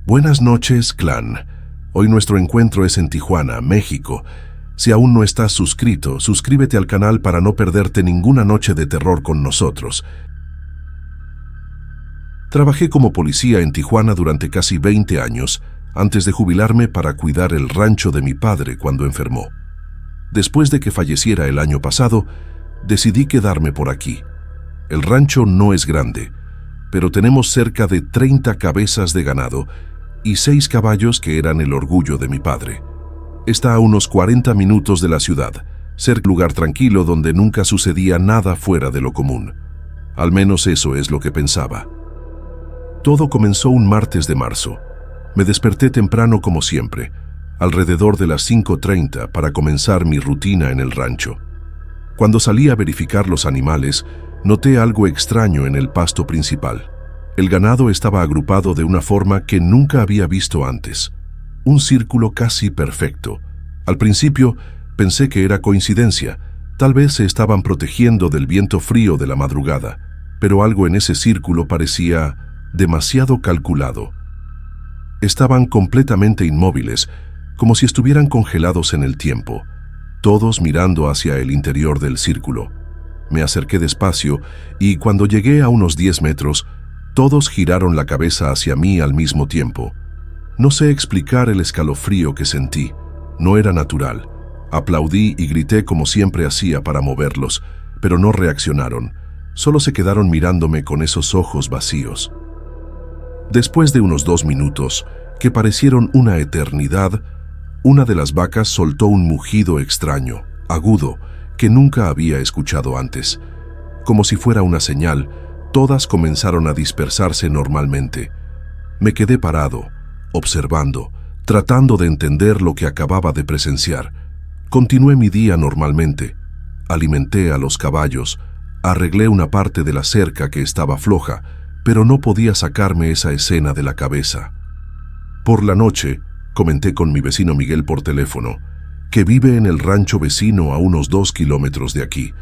Buenas noches, clan. Hoy nuestro encuentro es en Tijuana, México. Si aún no estás suscrito, suscríbete al canal para no perderte ninguna noche de terror con nosotros. Trabajé como policía en Tijuana durante casi 20 años, antes de jubilarme para cuidar el rancho de mi padre cuando enfermó. Después de que falleciera el año pasado, decidí quedarme por aquí. El rancho no es grande, pero tenemos cerca de 30 cabezas de ganado y 6 caballos que eran el orgullo de mi padre. Está a unos 40 minutos de la ciudad, cerca de un lugar tranquilo donde nunca sucedía nada fuera de lo común. Al menos eso es lo que pensaba. Todo comenzó un martes de marzo. Me desperté temprano como siempre, alrededor de las 5:30 para comenzar mi rutina en el rancho. Cuando salí a verificar los animales, noté algo extraño en el pasto principal. El ganado estaba agrupado de una forma que nunca había visto antes. Un círculo casi perfecto. Al principio pensé que era coincidencia, tal vez se estaban protegiendo del viento frío de la madrugada, pero algo en ese círculo parecía demasiado calculado. Estaban completamente inmóviles, como si estuvieran congelados en el tiempo, todos mirando hacia el interior del círculo. Me acerqué despacio y cuando llegué a unos 10 metros, todos giraron la cabeza hacia mí al mismo tiempo. No sé explicar el escalofrío que sentí. No era natural. Aplaudí y grité como siempre hacía para moverlos, pero no reaccionaron. Solo se quedaron mirándome con esos ojos vacíos. Después de unos 2 minutos, que parecieron una eternidad, una de las vacas soltó un mugido extraño, agudo, que nunca había escuchado antes. Como si fuera una señal, todas comenzaron a dispersarse normalmente. Me quedé parado, observando, tratando de entender lo que acababa de presenciar. Continué mi día normalmente. Alimenté a los caballos, arreglé una parte de la cerca que estaba floja, pero no podía sacarme esa escena de la cabeza. Por la noche, comenté con mi vecino Miguel por teléfono, que vive en el rancho vecino a unos 2 kilómetros de aquí.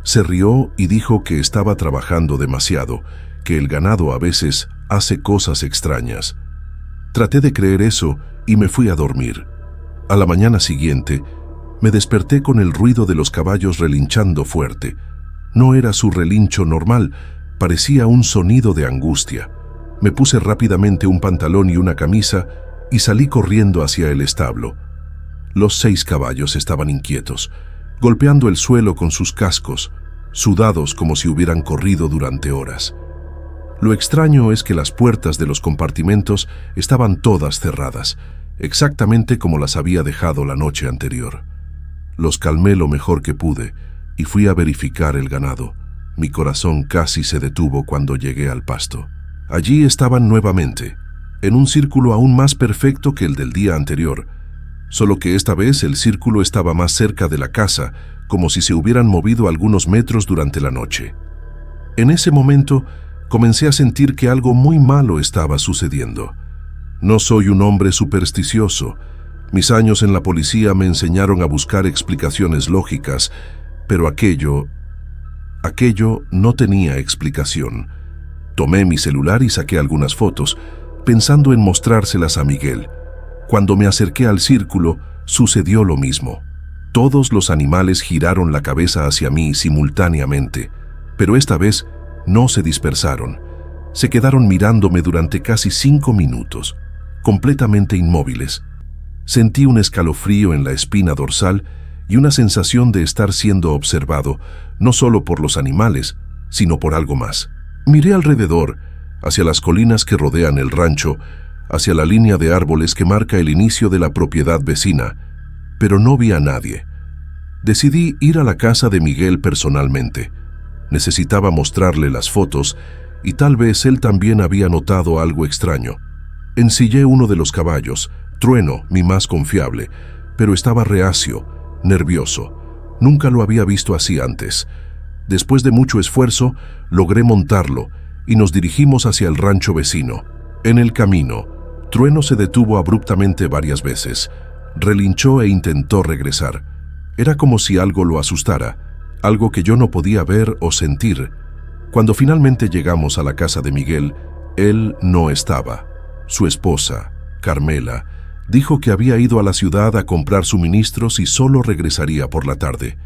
Se rió y dijo que estaba trabajando demasiado, que el ganado a veces hace cosas extrañas. Traté de creer eso y me fui a dormir. A la mañana siguiente, me desperté con el ruido de los caballos relinchando fuerte. No era su relincho normal, parecía un sonido de angustia. Me puse rápidamente un pantalón y una camisa y salí corriendo hacia el establo. Los 6 caballos estaban inquietos, golpeando el suelo con sus cascos, sudados como si hubieran corrido durante horas. Lo extraño es que las puertas de los compartimentos estaban todas cerradas, exactamente como las había dejado la noche anterior. Los calmé lo mejor que pude y fui a verificar el ganado. Mi corazón casi se detuvo cuando llegué al pasto. Allí estaban nuevamente, en un círculo aún más perfecto que el del día anterior, solo que esta vez el círculo estaba más cerca de la casa, como si se hubieran movido algunos metros durante la noche. En ese momento, comencé a sentir que algo muy malo estaba sucediendo. No soy un hombre supersticioso. Mis años en la policía me enseñaron a buscar explicaciones lógicas, pero aquello no tenía explicación. Tomé mi celular y saqué algunas fotos, pensando en mostrárselas a Miguel. Cuando me acerqué al círculo, sucedió lo mismo. Todos los animales giraron la cabeza hacia mí simultáneamente, pero esta vez no se dispersaron. Se quedaron mirándome durante casi 5 minutos, completamente inmóviles. Sentí un escalofrío en la espina dorsal y una sensación de estar siendo observado, no solo por los animales, sino por algo más. Miré alrededor, hacia las colinas que rodean el rancho, hacia la línea de árboles que marca el inicio de la propiedad vecina, pero no vi a nadie. Decidí ir a la casa de Miguel personalmente. Necesitaba mostrarle las fotos y tal vez él también había notado algo extraño. Ensillé uno de los caballos, Trueno, mi más confiable, pero estaba reacio, nervioso. Nunca lo había visto así antes. Después de mucho esfuerzo, logré montarlo y nos dirigimos hacia el rancho vecino. En el camino, Trueno se detuvo abruptamente varias veces, relinchó e intentó regresar. Era como si algo lo asustara, algo que yo no podía ver o sentir. Cuando finalmente llegamos a la casa de Miguel, él no estaba. Su esposa, Carmela, dijo que había ido a la ciudad a comprar suministros y solo regresaría por la tarde.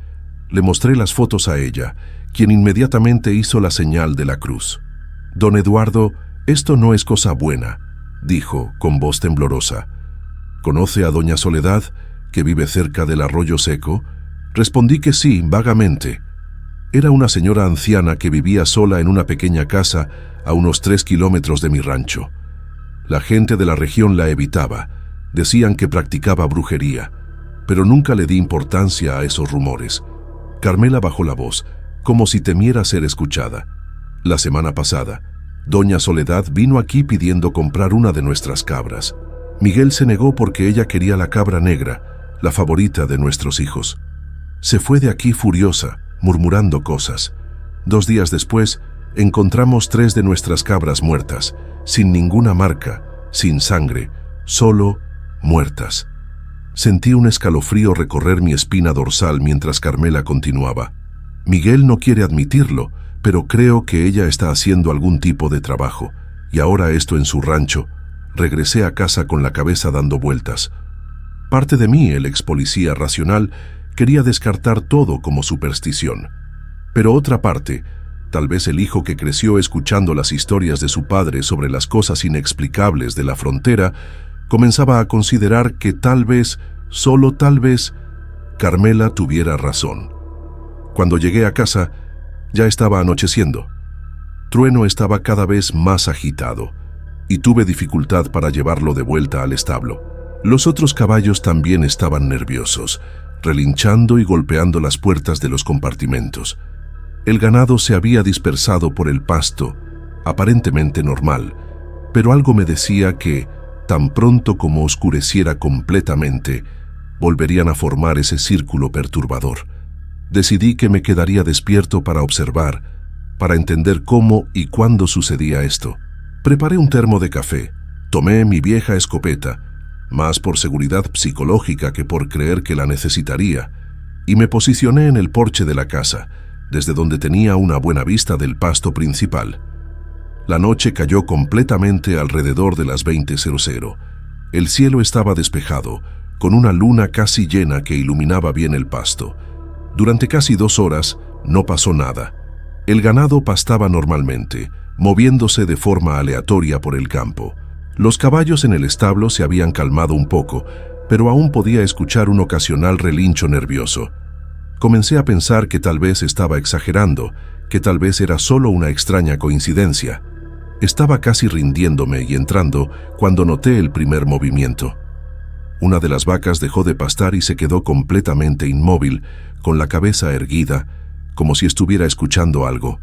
Le mostré las fotos a ella, quien inmediatamente hizo la señal de la cruz. «Don Eduardo, esto no es cosa buena», dijo con voz temblorosa. «¿Conoce a doña Soledad, que vive cerca del arroyo seco?» Respondí que sí, vagamente. Era una señora anciana que vivía sola en una pequeña casa a unos 3 kilómetros de mi rancho. La gente de la región la evitaba. Decían que practicaba brujería, pero nunca le di importancia a esos rumores. Carmela bajó la voz, como si temiera ser escuchada. La semana pasada, doña Soledad vino aquí pidiendo comprar una de nuestras cabras. Miguel se negó porque ella quería la cabra negra, la favorita de nuestros hijos. Se fue de aquí furiosa, murmurando cosas. 2 días después, encontramos 3 de nuestras cabras muertas, sin ninguna marca, sin sangre, solo muertas. Sentí un escalofrío recorrer mi espina dorsal mientras Carmela continuaba. Miguel no quiere admitirlo, pero creo que ella está haciendo algún tipo de trabajo, y ahora esto en su rancho. Regresé a casa con la cabeza dando vueltas. Parte de mí, el ex policía racional, quería descartar todo como superstición. Pero otra parte, tal vez el hijo que creció escuchando las historias de su padre sobre las cosas inexplicables de la frontera, comenzaba a considerar que tal vez, solo tal vez, Carmela tuviera razón. Cuando llegué a casa, ya estaba anocheciendo. Trueno estaba cada vez más agitado, y tuve dificultad para llevarlo de vuelta al establo. Los otros caballos también estaban nerviosos, relinchando y golpeando las puertas de los compartimentos. El ganado se había dispersado por el pasto, aparentemente normal, pero algo me decía que, tan pronto como oscureciera completamente, volverían a formar ese círculo perturbador. Decidí que me quedaría despierto para observar, para entender cómo y cuándo sucedía esto. Preparé un termo de café, tomé mi vieja escopeta, más por seguridad psicológica que por creer que la necesitaría, y me posicioné en el porche de la casa, desde donde tenía una buena vista del pasto principal. La noche cayó completamente alrededor de las 20:00. El cielo estaba despejado, con una luna casi llena que iluminaba bien el pasto. Durante casi 2 horas no pasó nada. El ganado pastaba normalmente, moviéndose de forma aleatoria por el campo. Los caballos en el establo se habían calmado un poco, pero aún podía escuchar un ocasional relincho nervioso. Comencé a pensar que tal vez estaba exagerando, que tal vez era solo una extraña coincidencia. Estaba casi rindiéndome y entrando cuando noté el primer movimiento. Una de las vacas dejó de pastar y se quedó completamente inmóvil, con la cabeza erguida, como si estuviera escuchando algo.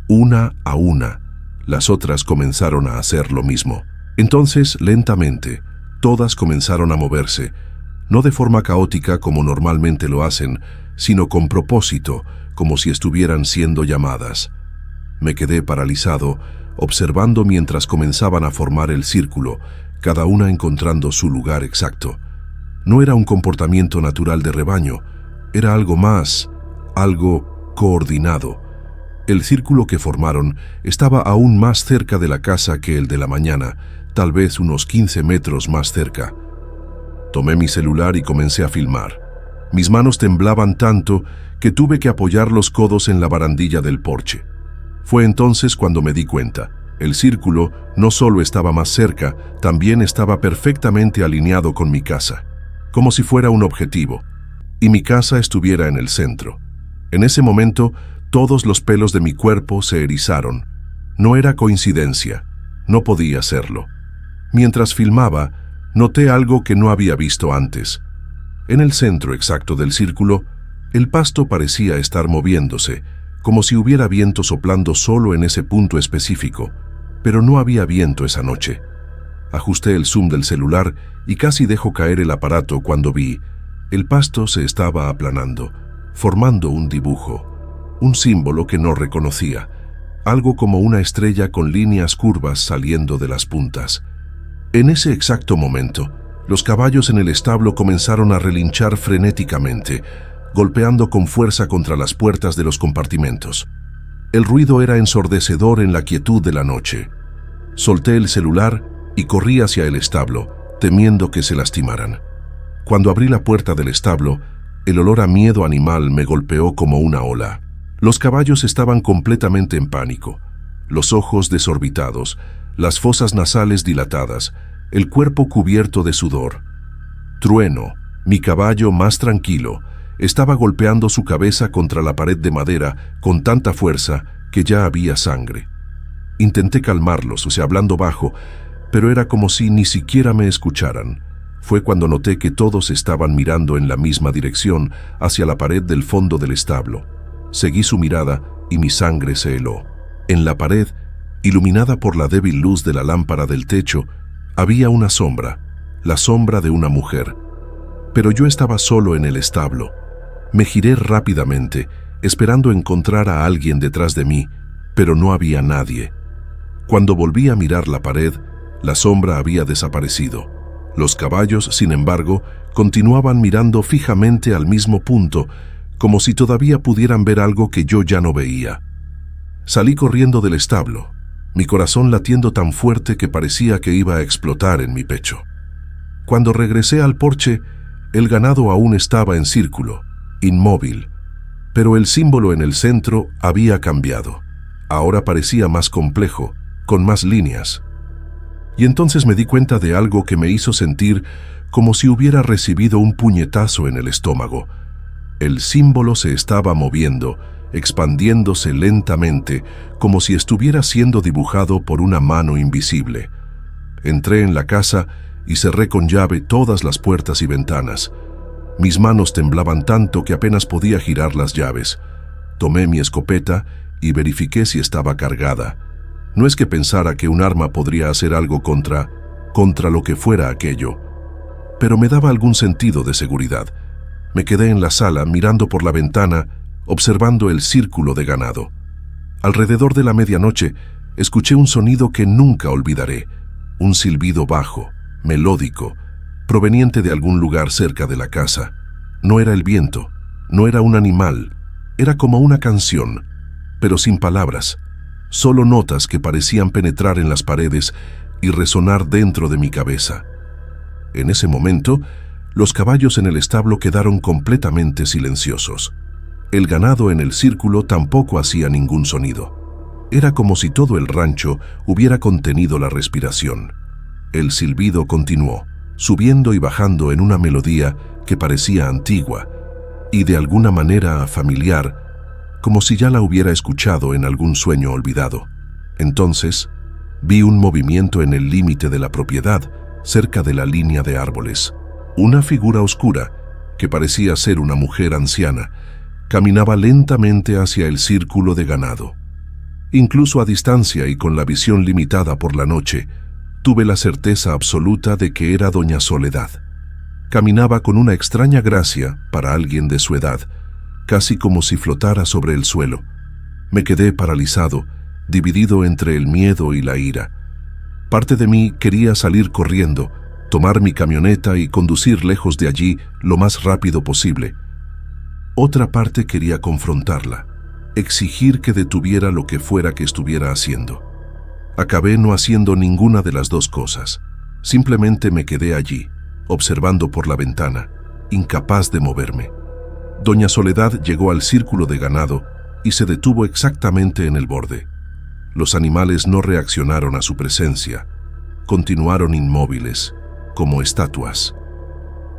Una a una, las otras comenzaron a hacer lo mismo. Entonces, lentamente, todas comenzaron a moverse, no de forma caótica como normalmente lo hacen, sino con propósito, como si estuvieran siendo llamadas. Me quedé paralizado, observando mientras comenzaban a formar el círculo, cada una encontrando su lugar exacto. No era un comportamiento natural de rebaño, era algo más, algo coordinado. El círculo que formaron estaba aún más cerca de la casa que el de la mañana, tal vez unos 15 metros más cerca. Tomé mi celular y comencé a filmar. Mis manos temblaban tanto que tuve que apoyar los codos en la barandilla del porche. Fue entonces cuando me di cuenta. El círculo no solo estaba más cerca, también estaba perfectamente alineado con mi casa, como si fuera un objetivo, y mi casa estuviera en el centro. En ese momento, todos los pelos de mi cuerpo se erizaron. No era coincidencia, no podía serlo. Mientras filmaba, noté algo que no había visto antes. En el centro exacto del círculo, el pasto parecía estar moviéndose, como si hubiera viento soplando solo en ese punto específico, pero no había viento esa noche. Ajusté el zoom del celular y casi dejo caer el aparato cuando vi, el pasto se estaba aplanando, formando un dibujo, un símbolo que no reconocía, algo como una estrella con líneas curvas saliendo de las puntas. En ese exacto momento, los caballos en el establo comenzaron a relinchar frenéticamente, golpeando con fuerza contra las puertas de los compartimentos. El ruido era ensordecedor en la quietud de la noche. Solté el celular y corrí hacia el establo, temiendo que se lastimaran. Cuando abrí la puerta del establo, el olor a miedo animal me golpeó como una ola. Los caballos estaban completamente en pánico, los ojos desorbitados, las fosas nasales dilatadas, el cuerpo cubierto de sudor. Trueno, mi caballo más tranquilo, estaba golpeando su cabeza contra la pared de madera con tanta fuerza que ya había sangre. Intenté calmarlos, hablando bajo, pero era como si ni siquiera me escucharan. Fue cuando noté que todos estaban mirando en la misma dirección, hacia la pared del fondo del establo. Seguí su mirada y mi sangre se heló. En la pared, iluminada por la débil luz de la lámpara del techo, había una sombra, la sombra de una mujer. Pero yo estaba solo en el establo. Me giré rápidamente, esperando encontrar a alguien detrás de mí, pero no había nadie. Cuando volví a mirar la pared, la sombra había desaparecido. Los caballos, sin embargo, continuaban mirando fijamente al mismo punto, como si todavía pudieran ver algo que yo ya no veía. Salí corriendo del establo, mi corazón latiendo tan fuerte que parecía que iba a explotar en mi pecho. Cuando regresé al porche, el ganado aún estaba en círculo, inmóvil, pero el símbolo en el centro había cambiado. Ahora parecía más complejo, con más líneas. Y entonces me di cuenta de algo que me hizo sentir como si hubiera recibido un puñetazo en el estómago. El símbolo se estaba moviendo, expandiéndose lentamente, como si estuviera siendo dibujado por una mano invisible. Entré en la casa y cerré con llave todas las puertas y ventanas. Mis manos temblaban tanto que apenas podía girar las llaves. Tomé mi escopeta y verifiqué si estaba cargada. No es que pensara que un arma podría hacer algo contra lo que fuera aquello, pero me daba algún sentido de seguridad. Me quedé en la sala mirando por la ventana, observando el círculo de ganado. Alrededor de la medianoche, escuché un sonido que nunca olvidaré, un silbido bajo, melódico, proveniente de algún lugar cerca de la casa. No era el viento, no era un animal, era como una canción, pero sin palabras. Solo notas que parecían penetrar en las paredes y resonar dentro de mi cabeza. En ese momento, los caballos en el establo quedaron completamente silenciosos. El ganado en el círculo tampoco hacía ningún sonido. Era como si todo el rancho hubiera contenido la respiración. El silbido continuó, subiendo y bajando en una melodía que parecía antigua y de alguna manera familiar, como si ya la hubiera escuchado en algún sueño olvidado. Entonces, vi un movimiento en el límite de la propiedad, cerca de la línea de árboles. Una figura oscura, que parecía ser una mujer anciana, caminaba lentamente hacia el círculo de ganado. Incluso a distancia y con la visión limitada por la noche, tuve la certeza absoluta de que era doña Soledad. Caminaba con una extraña gracia para alguien de su edad, casi como si flotara sobre el suelo. Me quedé paralizado, dividido entre el miedo y la ira. Parte de mí quería salir corriendo, tomar mi camioneta y conducir lejos de allí lo más rápido posible. Otra parte quería confrontarla, exigir que detuviera lo que fuera que estuviera haciendo. Acabé no haciendo ninguna de las dos cosas. Simplemente me quedé allí, observando por la ventana, incapaz de moverme. Doña Soledad llegó al círculo de ganado y se detuvo exactamente en el borde. Los animales no reaccionaron a su presencia. Continuaron inmóviles, como estatuas.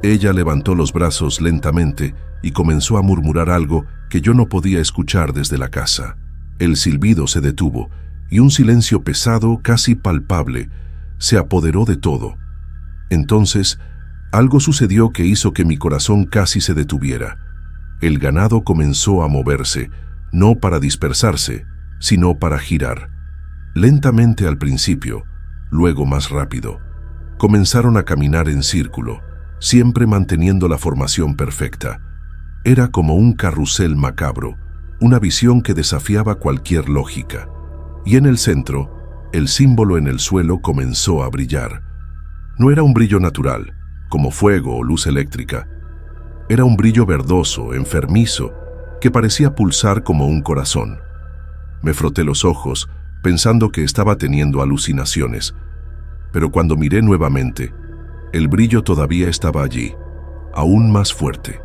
Ella levantó los brazos lentamente y comenzó a murmurar algo que yo no podía escuchar desde la casa. El silbido se detuvo y un silencio pesado, casi palpable, se apoderó de todo. Entonces, algo sucedió que hizo que mi corazón casi se detuviera. El ganado comenzó a moverse, no para dispersarse, sino para girar. Lentamente al principio, luego más rápido. Comenzaron a caminar en círculo, siempre manteniendo la formación perfecta. Era como un carrusel macabro, una visión que desafiaba cualquier lógica. Y en el centro, el símbolo en el suelo comenzó a brillar. No era un brillo natural, como fuego o luz eléctrica. Era un brillo verdoso, enfermizo, que parecía pulsar como un corazón. Me froté los ojos, pensando que estaba teniendo alucinaciones. pero cuando miré nuevamente, el brillo todavía estaba allí, aún más fuerte.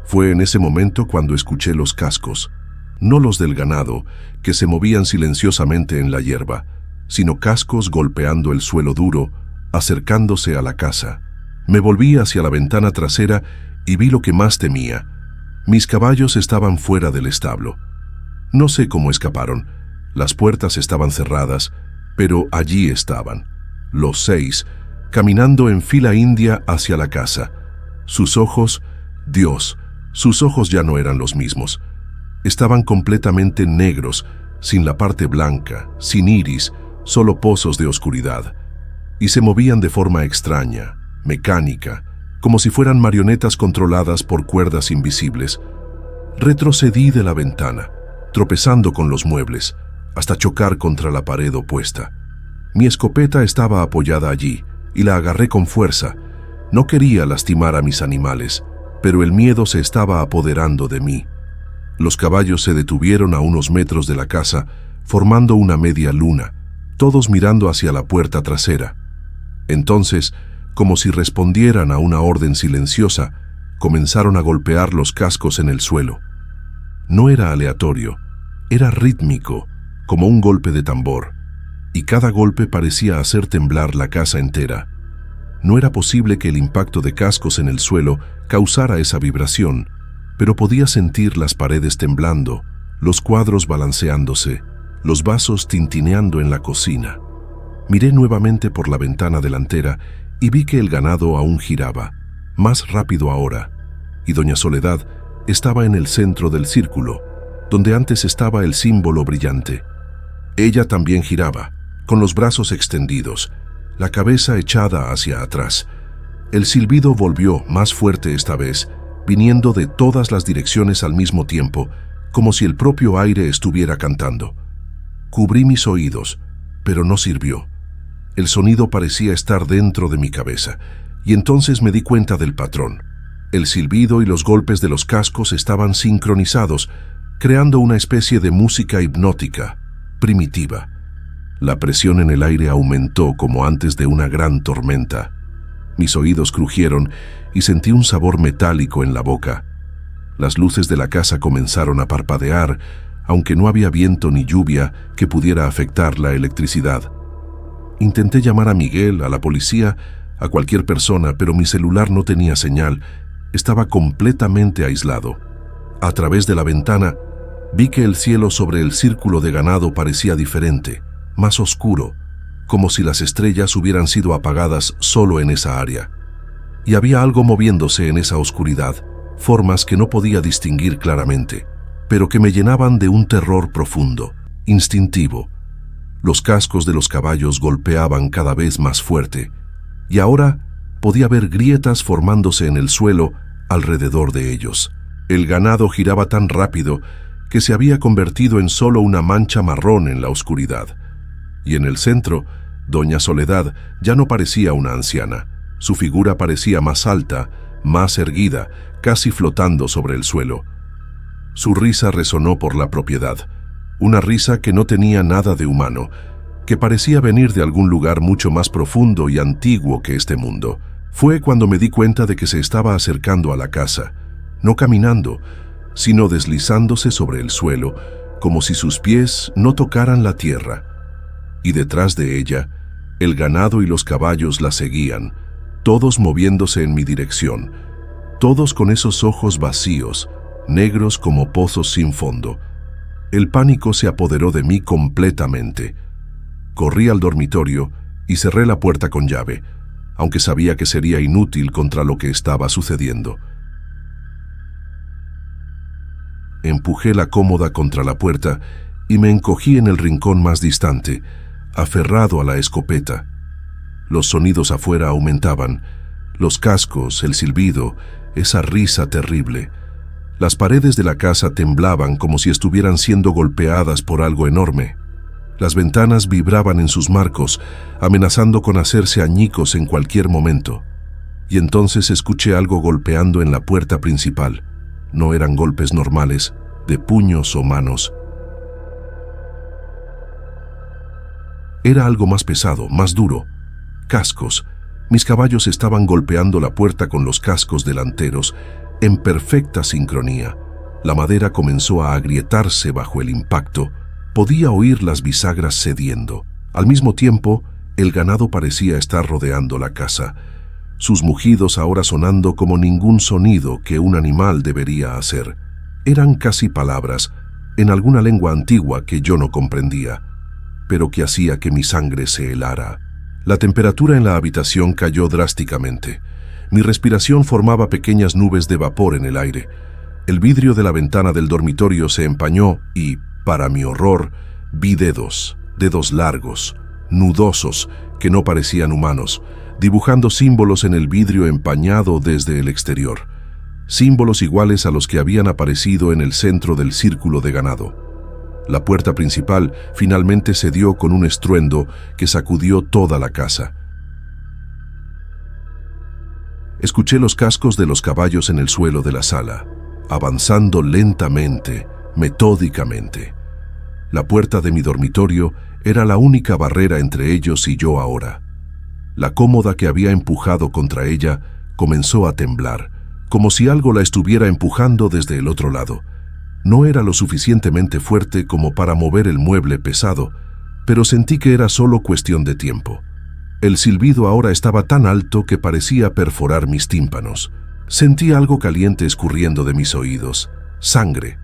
Fue en ese momento cuando escuché los cascos, no los del ganado, que se movían silenciosamente en la hierba, sino cascos golpeando el suelo duro, acercándose a la casa. Me volví hacia la ventana trasera y vi lo que más temía. Mis caballos estaban fuera del establo. No sé cómo escaparon. Las puertas estaban cerradas, pero allí estaban, los 6, caminando en fila india hacia la casa. Sus ojos, Dios, sus ojos ya no eran los mismos. Estaban completamente negros, sin la parte blanca, sin iris, solo pozos de oscuridad. Y se movían de forma extraña, mecánica, como si fueran marionetas controladas por cuerdas invisibles. Retrocedí de la ventana, tropezando con los muebles, hasta chocar contra la pared opuesta. Mi escopeta estaba apoyada allí, y la agarré con fuerza. No quería lastimar a mis animales, pero el miedo se estaba apoderando de mí. Los caballos se detuvieron a unos metros de la casa, formando una media luna, todos mirando hacia la puerta trasera. Entonces, como si respondieran a una orden silenciosa, comenzaron a golpear los cascos en el suelo. No era aleatorio, era rítmico, como un golpe de tambor, y cada golpe parecía hacer temblar la casa entera. No era posible que el impacto de cascos en el suelo causara esa vibración, pero podía sentir las paredes temblando, los cuadros balanceándose, los vasos tintineando en la cocina. Miré nuevamente por la ventana delantera y vi que el ganado aún giraba, más rápido ahora, y doña Soledad estaba en el centro del círculo, donde antes estaba el símbolo brillante. Ella también giraba, con los brazos extendidos, la cabeza echada hacia atrás. El silbido volvió, más fuerte esta vez, viniendo de todas las direcciones al mismo tiempo, como si el propio aire estuviera cantando. Cubrí mis oídos, pero no sirvió. El sonido parecía estar dentro de mi cabeza, y entonces me di cuenta del patrón. El silbido y los golpes de los cascos estaban sincronizados, creando una especie de música hipnótica, primitiva. La presión en el aire aumentó como antes de una gran tormenta. Mis oídos crujieron y sentí un sabor metálico en la boca. Las luces de la casa comenzaron a parpadear, aunque no había viento ni lluvia que pudiera afectar la electricidad. Intenté llamar a Miguel, a la policía, a cualquier persona, pero mi celular no tenía señal. Estaba completamente aislado. A través de la ventana, vi que el cielo sobre el círculo de ganado parecía diferente, más oscuro, como si las estrellas hubieran sido apagadas solo en esa área. Y había algo moviéndose en esa oscuridad, formas que no podía distinguir claramente, pero que me llenaban de un terror profundo, instintivo. Los cascos de los caballos golpeaban cada vez más fuerte, y ahora podía ver grietas formándose en el suelo alrededor de ellos. El ganado giraba tan rápido que se había convertido en solo una mancha marrón en la oscuridad. Y en el centro, doña Soledad ya no parecía una anciana. Su figura parecía más alta, más erguida, casi flotando sobre el suelo. Su risa resonó por la propiedad, una risa que no tenía nada de humano, que parecía venir de algún lugar mucho más profundo y antiguo que este mundo. Fue cuando me di cuenta de que se estaba acercando a la casa, no caminando, sino deslizándose sobre el suelo, como si sus pies no tocaran la tierra. Y detrás de ella, el ganado y los caballos la seguían, todos moviéndose en mi dirección, todos con esos ojos vacíos, negros como pozos sin fondo. El pánico se apoderó de mí completamente. Corrí al dormitorio y cerré la puerta con llave, aunque sabía que sería inútil contra lo que estaba sucediendo. Empujé la cómoda contra la puerta y me encogí en el rincón más distante, aferrado a la escopeta. Los sonidos afuera aumentaban, los cascos, el silbido, esa risa terrible. Las paredes de la casa temblaban como si estuvieran siendo golpeadas por algo enorme. Las ventanas vibraban en sus marcos, amenazando con hacerse añicos en cualquier momento. Y entonces escuché algo golpeando en la puerta principal. No eran golpes normales, de puños o manos. Era algo más pesado, más duro, Cascos. Mis caballos estaban golpeando la puerta con los cascos delanteros, en perfecta sincronía. La madera comenzó a agrietarse bajo el impacto. Podía oír las bisagras cediendo. Al mismo tiempo, el ganado parecía estar rodeando la casa, sus mugidos ahora sonando como ningún sonido que un animal debería hacer. Eran casi palabras, en alguna lengua antigua que yo no comprendía, pero que hacía que mi sangre se helara. La temperatura en la habitación cayó drásticamente. Mi respiración formaba pequeñas nubes de vapor en el aire. El vidrio de la ventana del dormitorio se empañó y, para mi horror, vi dedos largos, nudosos, que no parecían humanos, dibujando símbolos en el vidrio empañado desde el exterior. Símbolos iguales a los que habían aparecido en el centro del círculo de ganado. La puerta principal finalmente cedió con un estruendo que sacudió toda la casa. Escuché los cascos de los caballos en el suelo de la sala, avanzando lentamente, metódicamente. La puerta de mi dormitorio era la única barrera entre ellos y yo ahora. La cómoda que había empujado contra ella comenzó a temblar, como si algo la estuviera empujando desde el otro lado. No era lo suficientemente fuerte como para mover el mueble pesado, pero sentí que era solo cuestión de tiempo. El silbido ahora estaba tan alto que parecía perforar mis tímpanos. Sentí algo caliente escurriendo de mis oídos. Sangre.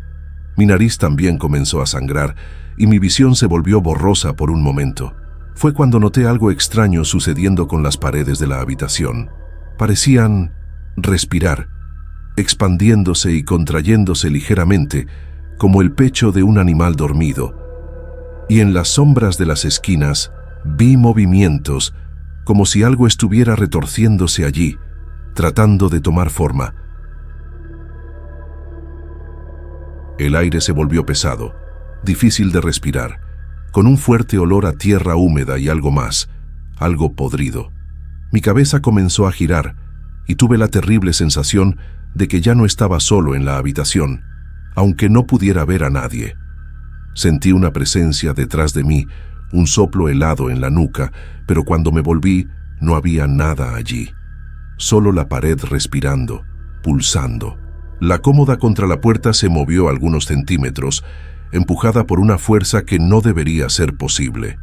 Mi nariz también comenzó a sangrar y mi visión se volvió borrosa por un momento. Fue cuando noté algo extraño sucediendo con las paredes de la habitación. Parecían respirar, expandiéndose y contrayéndose ligeramente, como el pecho de un animal dormido. Y en las sombras de las esquinas vi movimientos, como si algo estuviera retorciéndose allí, tratando de tomar forma. El aire se volvió pesado, difícil de respirar, con un fuerte olor a tierra húmeda y algo más, algo podrido. Mi cabeza comenzó a girar y tuve la terrible sensación de que ya no estaba solo en la habitación, aunque no pudiera ver a nadie. Sentí una presencia detrás de mí, un soplo helado en la nuca, pero cuando me volví no había nada allí. Solo la pared respirando, pulsando. La cómoda contra la puerta se movió algunos centímetros, empujada por una fuerza que no debería ser posible.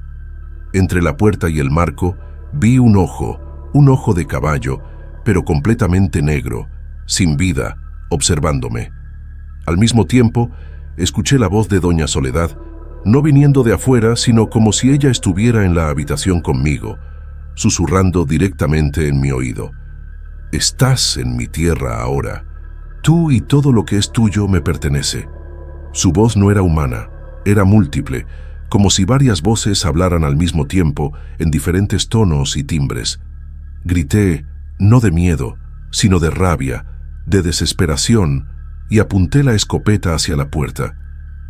Entre la puerta y el marco vi un ojo de caballo, pero completamente negro, sin vida, observándome. Al mismo tiempo, escuché la voz de doña Soledad, no viniendo de afuera, sino como si ella estuviera en la habitación conmigo, susurrando directamente en mi oído. «Estás en mi tierra ahora. Tú y todo lo que es tuyo me pertenece». Su voz no era humana, era múltiple, como si varias voces hablaran al mismo tiempo, en diferentes tonos y timbres. Grité, no de miedo, sino de rabia, de desesperación, y apunté la escopeta hacia la puerta.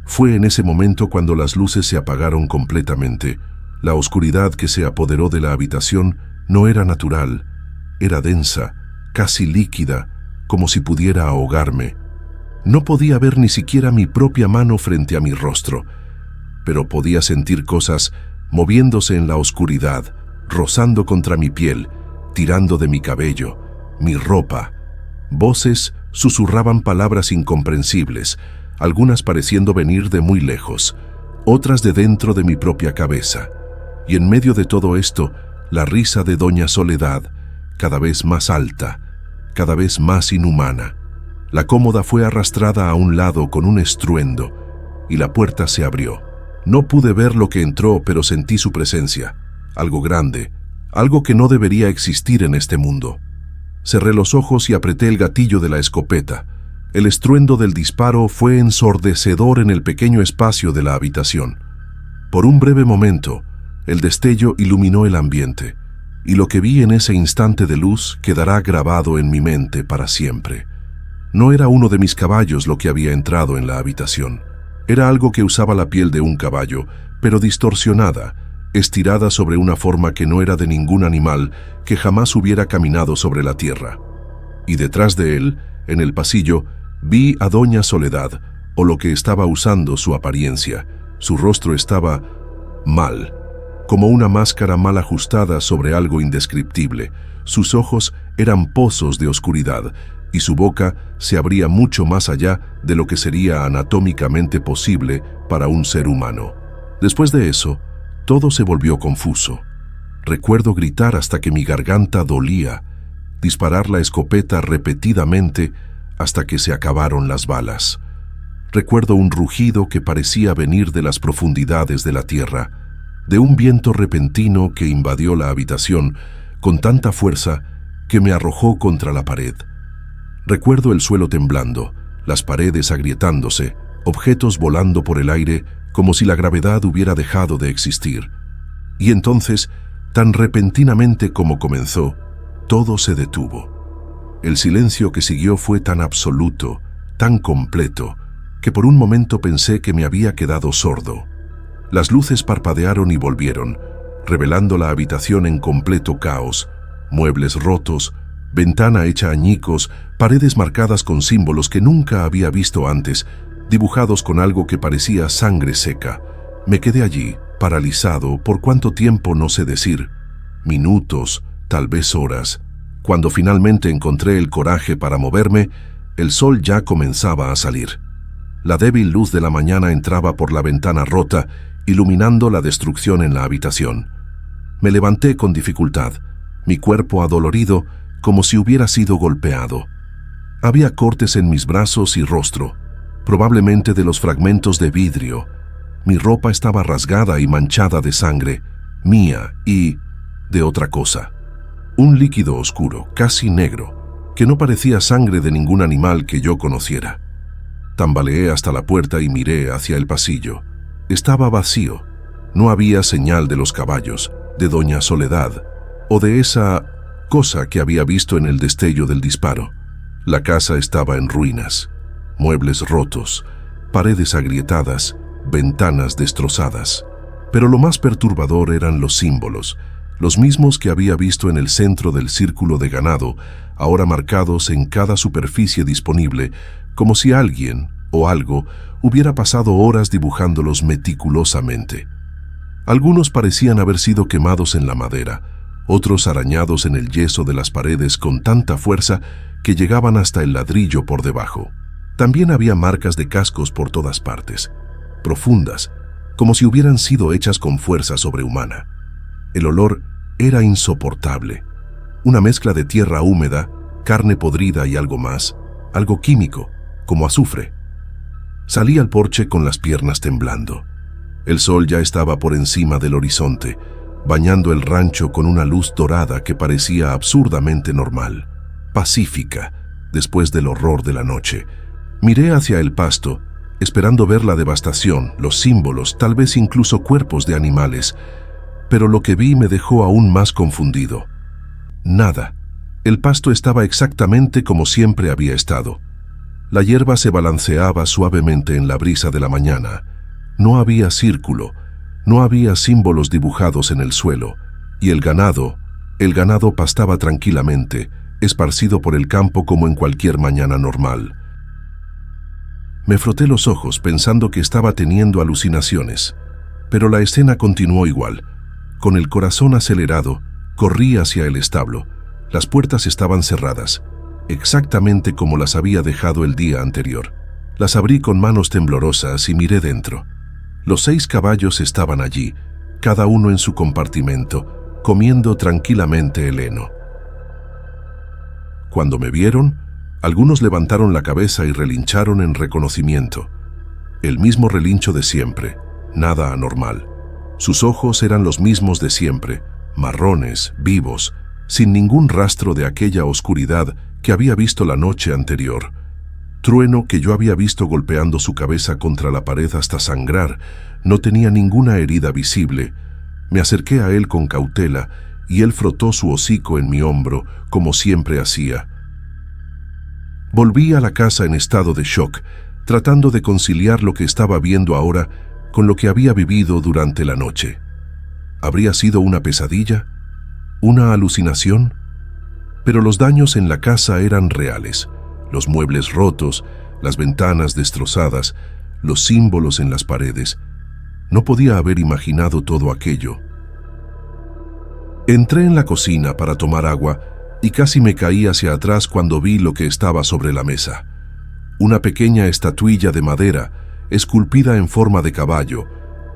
Fue en ese momento cuando las luces se apagaron completamente. La oscuridad que se apoderó de la habitación no era natural, era densa, casi líquida, como si pudiera ahogarme. No podía ver ni siquiera mi propia mano frente a mi rostro, pero podía sentir cosas moviéndose en la oscuridad, rozando contra mi piel, tirando de mi cabello, mi ropa. Voces susurraban palabras incomprensibles, algunas pareciendo venir de muy lejos, otras de dentro de mi propia cabeza. Y en medio de todo esto, la risa de doña Soledad, cada vez más alta, cada vez más inhumana. La cómoda fue arrastrada a un lado con un estruendo, y la puerta se abrió. No pude ver lo que entró, pero sentí su presencia, algo grande, algo que no debería existir en este mundo. Cerré los ojos y apreté el gatillo de la escopeta. El estruendo del disparo fue ensordecedor en el pequeño espacio de la habitación. Por un breve momento, el destello iluminó el ambiente, y lo que vi en ese instante de luz quedará grabado en mi mente para siempre. No era uno de mis caballos lo que había entrado en la habitación. Era algo que usaba la piel de un caballo, pero distorsionada, estirada sobre una forma que no era de ningún animal que jamás hubiera caminado sobre la tierra. Y detrás de él, en el pasillo, vi a doña Soledad, o lo que estaba usando su apariencia. Su rostro estaba mal, como una máscara mal ajustada sobre algo indescriptible. Sus ojos eran pozos de oscuridad y su boca se abría mucho más allá de lo que sería anatómicamente posible para un ser humano. Después de eso, todo se volvió confuso. Recuerdo gritar hasta que mi garganta dolía, disparar la escopeta repetidamente hasta que se acabaron las balas. Recuerdo un rugido que parecía venir de las profundidades de la tierra, de un viento repentino que invadió la habitación con tanta fuerza que me arrojó contra la pared. Recuerdo el suelo temblando, las paredes agrietándose, objetos volando por el aire como si la gravedad hubiera dejado de existir. Y entonces, tan repentinamente como comenzó, todo se detuvo. El silencio que siguió fue tan absoluto, tan completo, que por un momento pensé que me había quedado sordo. Las luces parpadearon y volvieron, revelando la habitación en completo caos, muebles rotos, ventana hecha añicos, paredes marcadas con símbolos que nunca había visto antes, dibujados con algo que parecía sangre seca. Me quedé allí, paralizado, por cuánto tiempo no sé decir, minutos, tal vez horas. Cuando finalmente encontré el coraje para moverme, el sol ya comenzaba a salir. La débil luz de la mañana entraba por la ventana rota, iluminando la destrucción en la habitación. Me levanté con dificultad, mi cuerpo adolorido, como si hubiera sido golpeado. Había cortes en mis brazos y rostro, probablemente de los fragmentos de vidrio. Mi ropa estaba rasgada y manchada de sangre, mía y de otra cosa. Un líquido oscuro, casi negro, que no parecía sangre de ningún animal que yo conociera. Tambaleé hasta la puerta y miré hacia el pasillo. Estaba vacío. No había señal de los caballos, de Doña Soledad, o de esa cosa que había visto en el destello del disparo. La casa estaba en ruinas. Muebles rotos, paredes agrietadas, ventanas destrozadas. Pero lo más perturbador eran los símbolos, los mismos que había visto en el centro del círculo de ganado, ahora marcados en cada superficie disponible, como si alguien o algo hubiera pasado horas dibujándolos meticulosamente. Algunos parecían haber sido quemados en la madera, otros arañados en el yeso de las paredes con tanta fuerza que llegaban hasta el ladrillo por debajo. También había marcas de cascos por todas partes, profundas, como si hubieran sido hechas con fuerza sobrehumana. El olor era insoportable, una mezcla de tierra húmeda, carne podrida y algo más, algo químico, como azufre. Salí al porche con las piernas temblando. El sol ya estaba por encima del horizonte, bañando el rancho con una luz dorada que parecía absurdamente normal, pacífica, después del horror de la noche. Miré hacia el pasto, esperando ver la devastación, los símbolos, tal vez incluso cuerpos de animales, pero lo que vi me dejó aún más confundido. Nada. El pasto estaba exactamente como siempre había estado. La hierba se balanceaba suavemente en la brisa de la mañana. No había círculo, no había símbolos dibujados en el suelo, y el ganado pastaba tranquilamente, esparcido por el campo como en cualquier mañana normal. Me froté los ojos pensando que estaba teniendo alucinaciones, pero la escena continuó igual. Con el corazón acelerado, corrí hacia el establo. Las puertas estaban cerradas, exactamente como las había dejado el día anterior. Las abrí con manos temblorosas y miré dentro. Los 6 caballos estaban allí, cada uno en su compartimento, comiendo tranquilamente el heno. Cuando me vieron, algunos levantaron la cabeza y relincharon en reconocimiento. El mismo relincho de siempre, nada anormal. Sus ojos eran los mismos de siempre, marrones, vivos, sin ningún rastro de aquella oscuridad que había visto la noche anterior. Trueno, que yo había visto golpeando su cabeza contra la pared hasta sangrar, no tenía ninguna herida visible. Me acerqué a él con cautela y él frotó su hocico en mi hombro, como siempre hacía. Volví a la casa en estado de shock, tratando de conciliar lo que estaba viendo ahora con lo que había vivido durante la noche. ¿Habría sido una pesadilla? ¿Una alucinación? Pero los daños en la casa eran reales. Los muebles rotos, las ventanas destrozadas, los símbolos en las paredes. No podía haber imaginado todo aquello. Entré en la cocina para tomar agua y casi me caí hacia atrás cuando vi lo que estaba sobre la mesa. Una pequeña estatuilla de madera, esculpida en forma de caballo,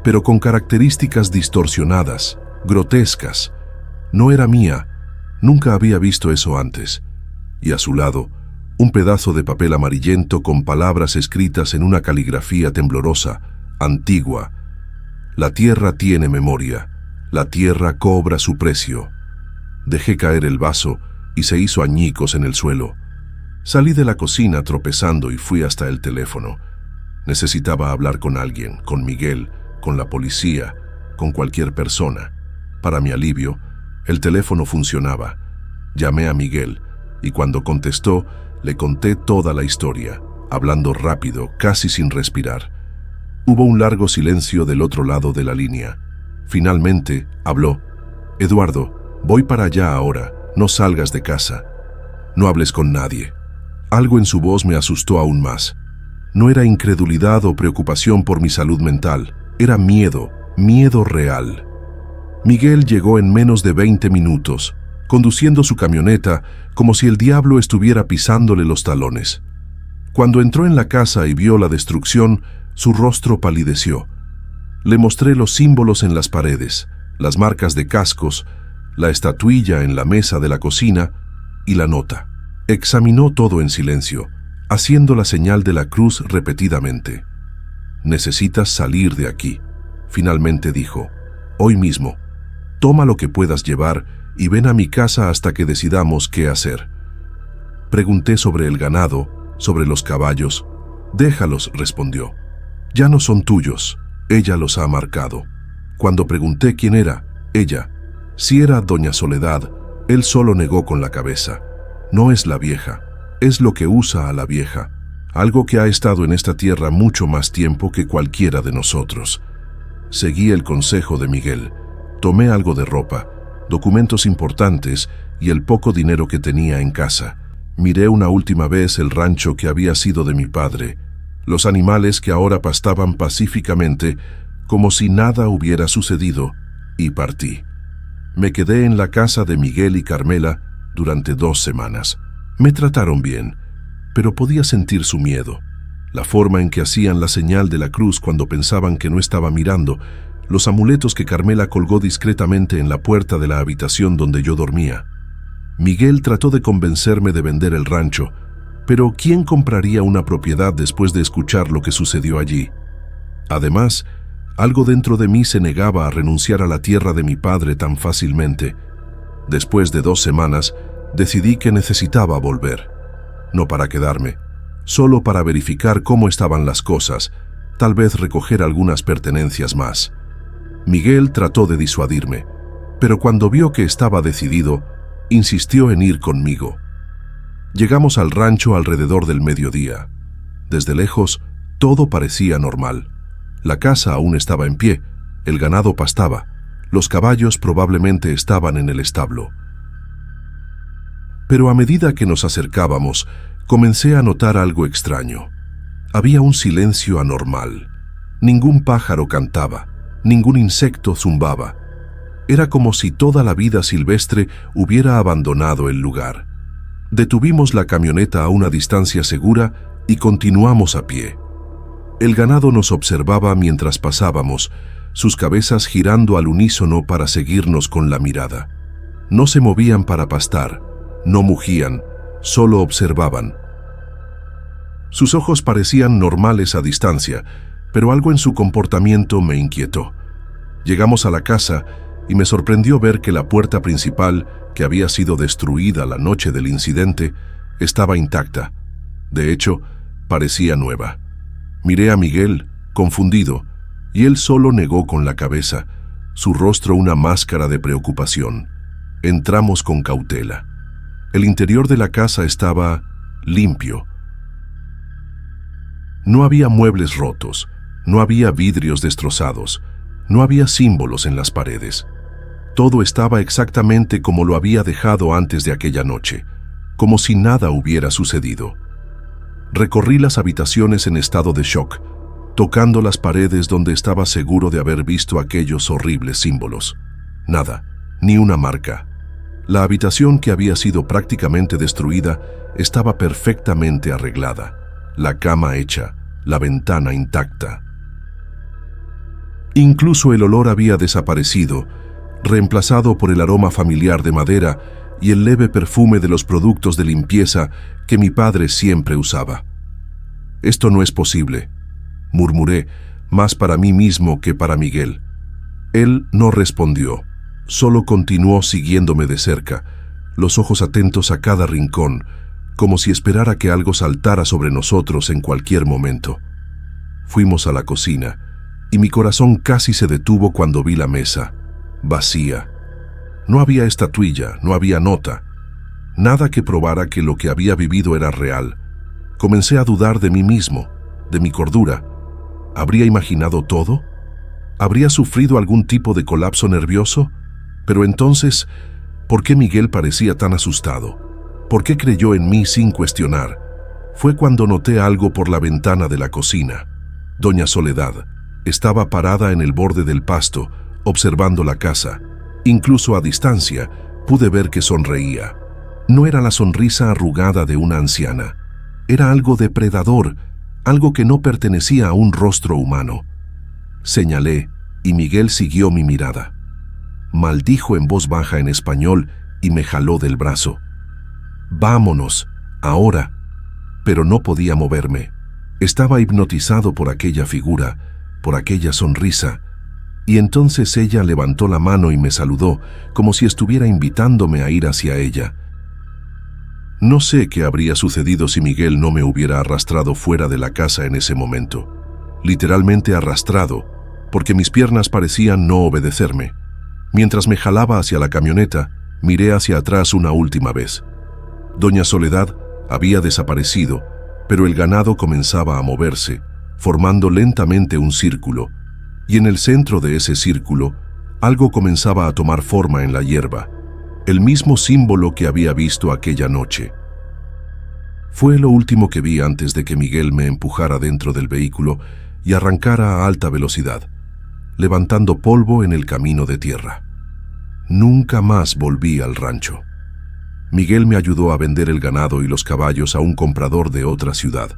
pero con características distorsionadas, grotescas. No era mía, nunca había visto eso antes. Y a su lado, un pedazo de papel amarillento con palabras escritas en una caligrafía temblorosa, antigua. La tierra tiene memoria, la tierra cobra su precio. Dejé caer el vaso y se hizo añicos en el suelo. Salí de la cocina tropezando y fui hasta el teléfono. Necesitaba hablar con alguien, con Miguel, con la policía, con cualquier persona. Para mi alivio, el teléfono funcionaba. Llamé a Miguel y cuando contestó, le conté toda la historia, hablando rápido, casi sin respirar. Hubo un largo silencio del otro lado de la línea. Finalmente, habló. «Eduardo, voy para allá ahora, no salgas de casa. No hables con nadie». Algo en su voz me asustó aún más. No era incredulidad o preocupación por mi salud mental, era miedo, miedo real. Miguel llegó en menos de 20 minutos, conduciendo su camioneta como si el diablo estuviera pisándole los talones. Cuando entró en la casa y vio la destrucción, su rostro palideció. Le mostré los símbolos en las paredes, las marcas de cascos, la estatuilla en la mesa de la cocina y la nota. Examinó todo en silencio, haciendo la señal de la cruz repetidamente. «Necesitas salir de aquí», finalmente dijo. «Hoy mismo. Toma lo que puedas llevar y ven a mi casa hasta que decidamos qué hacer». Pregunté sobre el ganado, sobre los caballos. «Déjalos», respondió. «Ya no son tuyos. Ella los ha marcado». Cuando pregunté quién era, ella, si era doña Soledad, él solo negó con la cabeza. «No es la vieja, es lo que usa a la vieja, algo que ha estado en esta tierra mucho más tiempo que cualquiera de nosotros». Seguí el consejo de Miguel. Tomé algo de ropa, documentos importantes y el poco dinero que tenía en casa. Miré una última vez el rancho que había sido de mi padre, los animales que ahora pastaban pacíficamente como si nada hubiera sucedido, y partí. Me quedé en la casa de Miguel y Carmela durante 2 semanas. Me trataron bien, pero podía sentir su miedo. La forma en que hacían la señal de la cruz cuando pensaban que no estaba mirando, los amuletos que Carmela colgó discretamente en la puerta de la habitación donde yo dormía. Miguel trató de convencerme de vender el rancho, pero ¿quién compraría una propiedad después de escuchar lo que sucedió allí? Además, algo dentro de mí se negaba a renunciar a la tierra de mi padre tan fácilmente. Después de 2 semanas, decidí que necesitaba volver. No para quedarme, solo para verificar cómo estaban las cosas, tal vez recoger algunas pertenencias más. Miguel trató de disuadirme, pero cuando vio que estaba decidido, insistió en ir conmigo. Llegamos al rancho alrededor del mediodía. Desde lejos, todo parecía normal. La casa aún estaba en pie, el ganado pastaba, los caballos probablemente estaban en el establo. Pero a medida que nos acercábamos, comencé a notar algo extraño. Había un silencio anormal. Ningún pájaro cantaba, ningún insecto zumbaba. Era como si toda la vida silvestre hubiera abandonado el lugar. Detuvimos la camioneta a una distancia segura y continuamos a pie. El ganado nos observaba mientras pasábamos, sus cabezas girando al unísono para seguirnos con la mirada. No se movían para pastar, no mugían, solo observaban. Sus ojos parecían normales a distancia, pero algo en su comportamiento me inquietó. Llegamos a la casa y me sorprendió ver que la puerta principal, que había sido destruida la noche del incidente, estaba intacta. De hecho, parecía nueva. Miré a Miguel, confundido, y él solo negó con la cabeza, su rostro una máscara de preocupación. Entramos con cautela. El interior de la casa estaba limpio. No había muebles rotos, no había vidrios destrozados, no había símbolos en las paredes. Todo estaba exactamente como lo había dejado antes de aquella noche, como si nada hubiera sucedido. Recorrí las habitaciones en estado de shock, tocando las paredes donde estaba seguro de haber visto aquellos horribles símbolos. Nada, ni una marca. La habitación, que había sido prácticamente destruida, estaba perfectamente arreglada, la cama hecha, la ventana intacta. Incluso el olor había desaparecido, reemplazado por el aroma familiar de madera y el leve perfume de los productos de limpieza que mi padre siempre usaba. «Esto no es posible», murmuré, más para mí mismo que para Miguel. Él no respondió, solo continuó siguiéndome de cerca, los ojos atentos a cada rincón, como si esperara que algo saltara sobre nosotros en cualquier momento. Fuimos a la cocina, y mi corazón casi se detuvo cuando vi la mesa, vacía. No había estatuilla, no había nota, nada que probara que lo que había vivido era real. Comencé a dudar de mí mismo, de mi cordura. ¿Habría imaginado todo? ¿Habría sufrido algún tipo de colapso nervioso? Pero entonces, ¿por qué Miguel parecía tan asustado? ¿Por qué creyó en mí sin cuestionar? Fue cuando noté algo por la ventana de la cocina. Doña Soledad estaba parada en el borde del pasto, observando la casa. Incluso a distancia, pude ver que sonreía. No era la sonrisa arrugada de una anciana. Era algo depredador, algo que no pertenecía a un rostro humano. Señalé, y Miguel siguió mi mirada. Maldijo en voz baja en español y me jaló del brazo. «Vámonos, ahora». Pero no podía moverme. Estaba hipnotizado por aquella figura, por aquella sonrisa. Y entonces ella levantó la mano y me saludó, como si estuviera invitándome a ir hacia ella. No sé qué habría sucedido si Miguel no me hubiera arrastrado fuera de la casa en ese momento. Literalmente arrastrado, porque mis piernas parecían no obedecerme. Mientras me jalaba hacia la camioneta, miré hacia atrás una última vez. Doña Soledad había desaparecido, pero el ganado comenzaba a moverse, formando lentamente un círculo, y en el centro de ese círculo, algo comenzaba a tomar forma en la hierba, el mismo símbolo que había visto aquella noche. Fue lo último que vi antes de que Miguel me empujara dentro del vehículo y arrancara a alta velocidad, levantando polvo en el camino de tierra. Nunca más volví al rancho. Miguel me ayudó a vender el ganado y los caballos a un comprador de otra ciudad,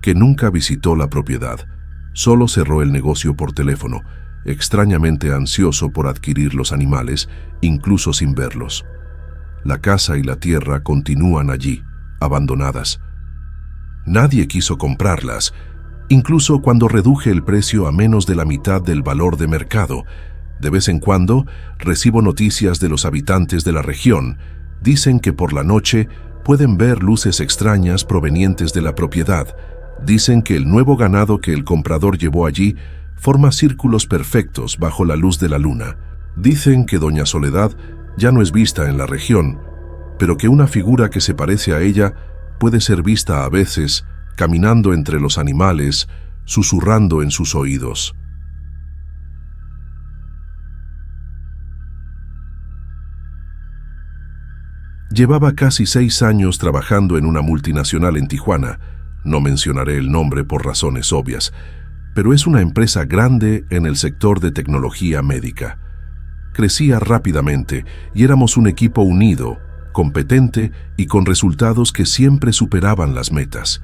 que nunca visitó la propiedad, solo cerró el negocio por teléfono, extrañamente ansioso por adquirir los animales, incluso sin verlos. La casa y la tierra continúan allí, abandonadas. Nadie quiso comprarlas, incluso cuando reduje el precio a menos de la mitad del valor de mercado. De vez en cuando recibo noticias de los habitantes de la región. Dicen que por la noche pueden ver luces extrañas provenientes de la propiedad. Dicen que el nuevo ganado que el comprador llevó allí forma círculos perfectos bajo la luz de la luna. Dicen que Doña Soledad ya no es vista en la región, pero que una figura que se parece a ella puede ser vista a veces caminando entre los animales, susurrando en sus oídos. Llevaba casi 6 años trabajando en una multinacional en Tijuana. No mencionaré el nombre por razones obvias, pero es una empresa grande en el sector de tecnología médica. Crecía rápidamente y éramos un equipo unido, competente y con resultados que siempre superaban las metas.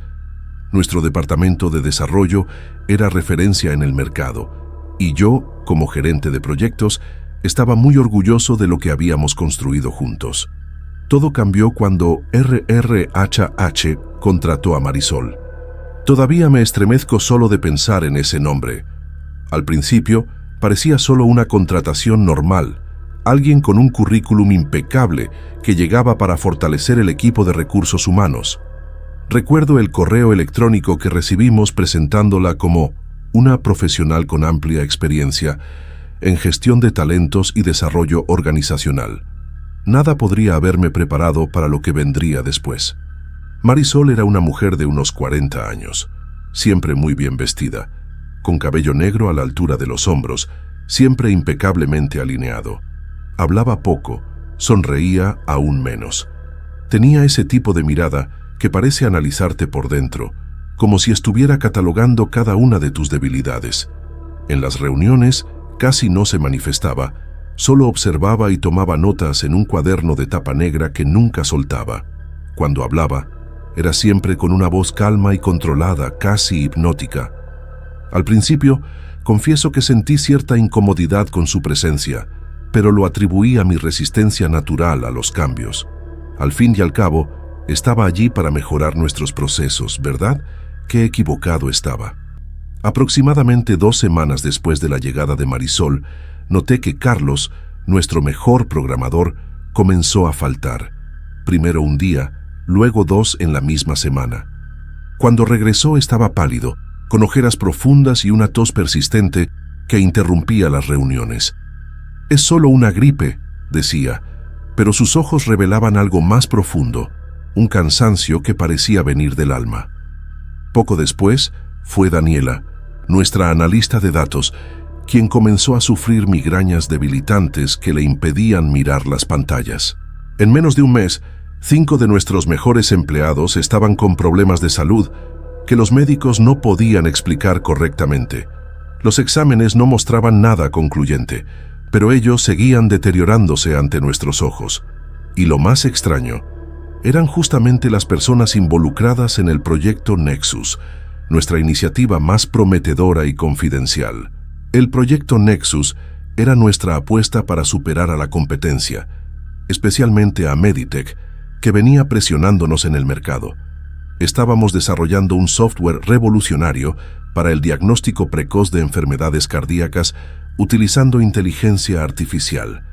Nuestro departamento de desarrollo era referencia en el mercado, y yo, como gerente de proyectos, estaba muy orgulloso de lo que habíamos construido juntos. Todo cambió cuando RRHH contrató a Marisol. Todavía me estremezco solo de pensar en ese nombre. Al principio, parecía solo una contratación normal, alguien con un currículum impecable que llegaba para fortalecer el equipo de recursos humanos. Recuerdo el correo electrónico que recibimos presentándola como una profesional con amplia experiencia en gestión de talentos y desarrollo organizacional. Nada podría haberme preparado para lo que vendría después. Marisol era una mujer de unos 40 años, siempre muy bien vestida, con cabello negro a la altura de los hombros, siempre impecablemente alineado. Hablaba poco, sonreía aún menos. Tenía ese tipo de mirada que parece analizarte por dentro, como si estuviera catalogando cada una de tus debilidades. En las reuniones casi no se manifestaba, Solo observaba y tomaba notas en un cuaderno de tapa negra que nunca soltaba. Cuando hablaba, era siempre con una voz calma y controlada, casi hipnótica. Al principio, confieso que sentí cierta incomodidad con su presencia, pero lo atribuí a mi resistencia natural a los cambios. Al fin y al cabo, estaba allí para mejorar nuestros procesos, ¿verdad? Qué equivocado estaba. Aproximadamente 2 semanas después de la llegada de Marisol, noté que Carlos, nuestro mejor programador, comenzó a faltar. Primero un día, luego 2 en la misma semana. Cuando regresó estaba pálido, con ojeras profundas y una tos persistente que interrumpía las reuniones. «Es solo una gripe», decía, pero sus ojos revelaban algo más profundo, un cansancio que parecía venir del alma. Poco después, fue Daniela, nuestra analista de datos, quien comenzó a sufrir migrañas debilitantes que le impedían mirar las pantallas. En menos de un mes, 5 de nuestros mejores empleados estaban con problemas de salud que los médicos no podían explicar correctamente. Los exámenes no mostraban nada concluyente, pero ellos seguían deteriorándose ante nuestros ojos. Y lo más extraño, eran justamente las personas involucradas en el proyecto Nexus, nuestra iniciativa más prometedora y confidencial. El proyecto Nexus era nuestra apuesta para superar a la competencia, especialmente a Meditech, que venía presionándonos en el mercado. Estábamos desarrollando un software revolucionario para el diagnóstico precoz de enfermedades cardíacas utilizando inteligencia artificial.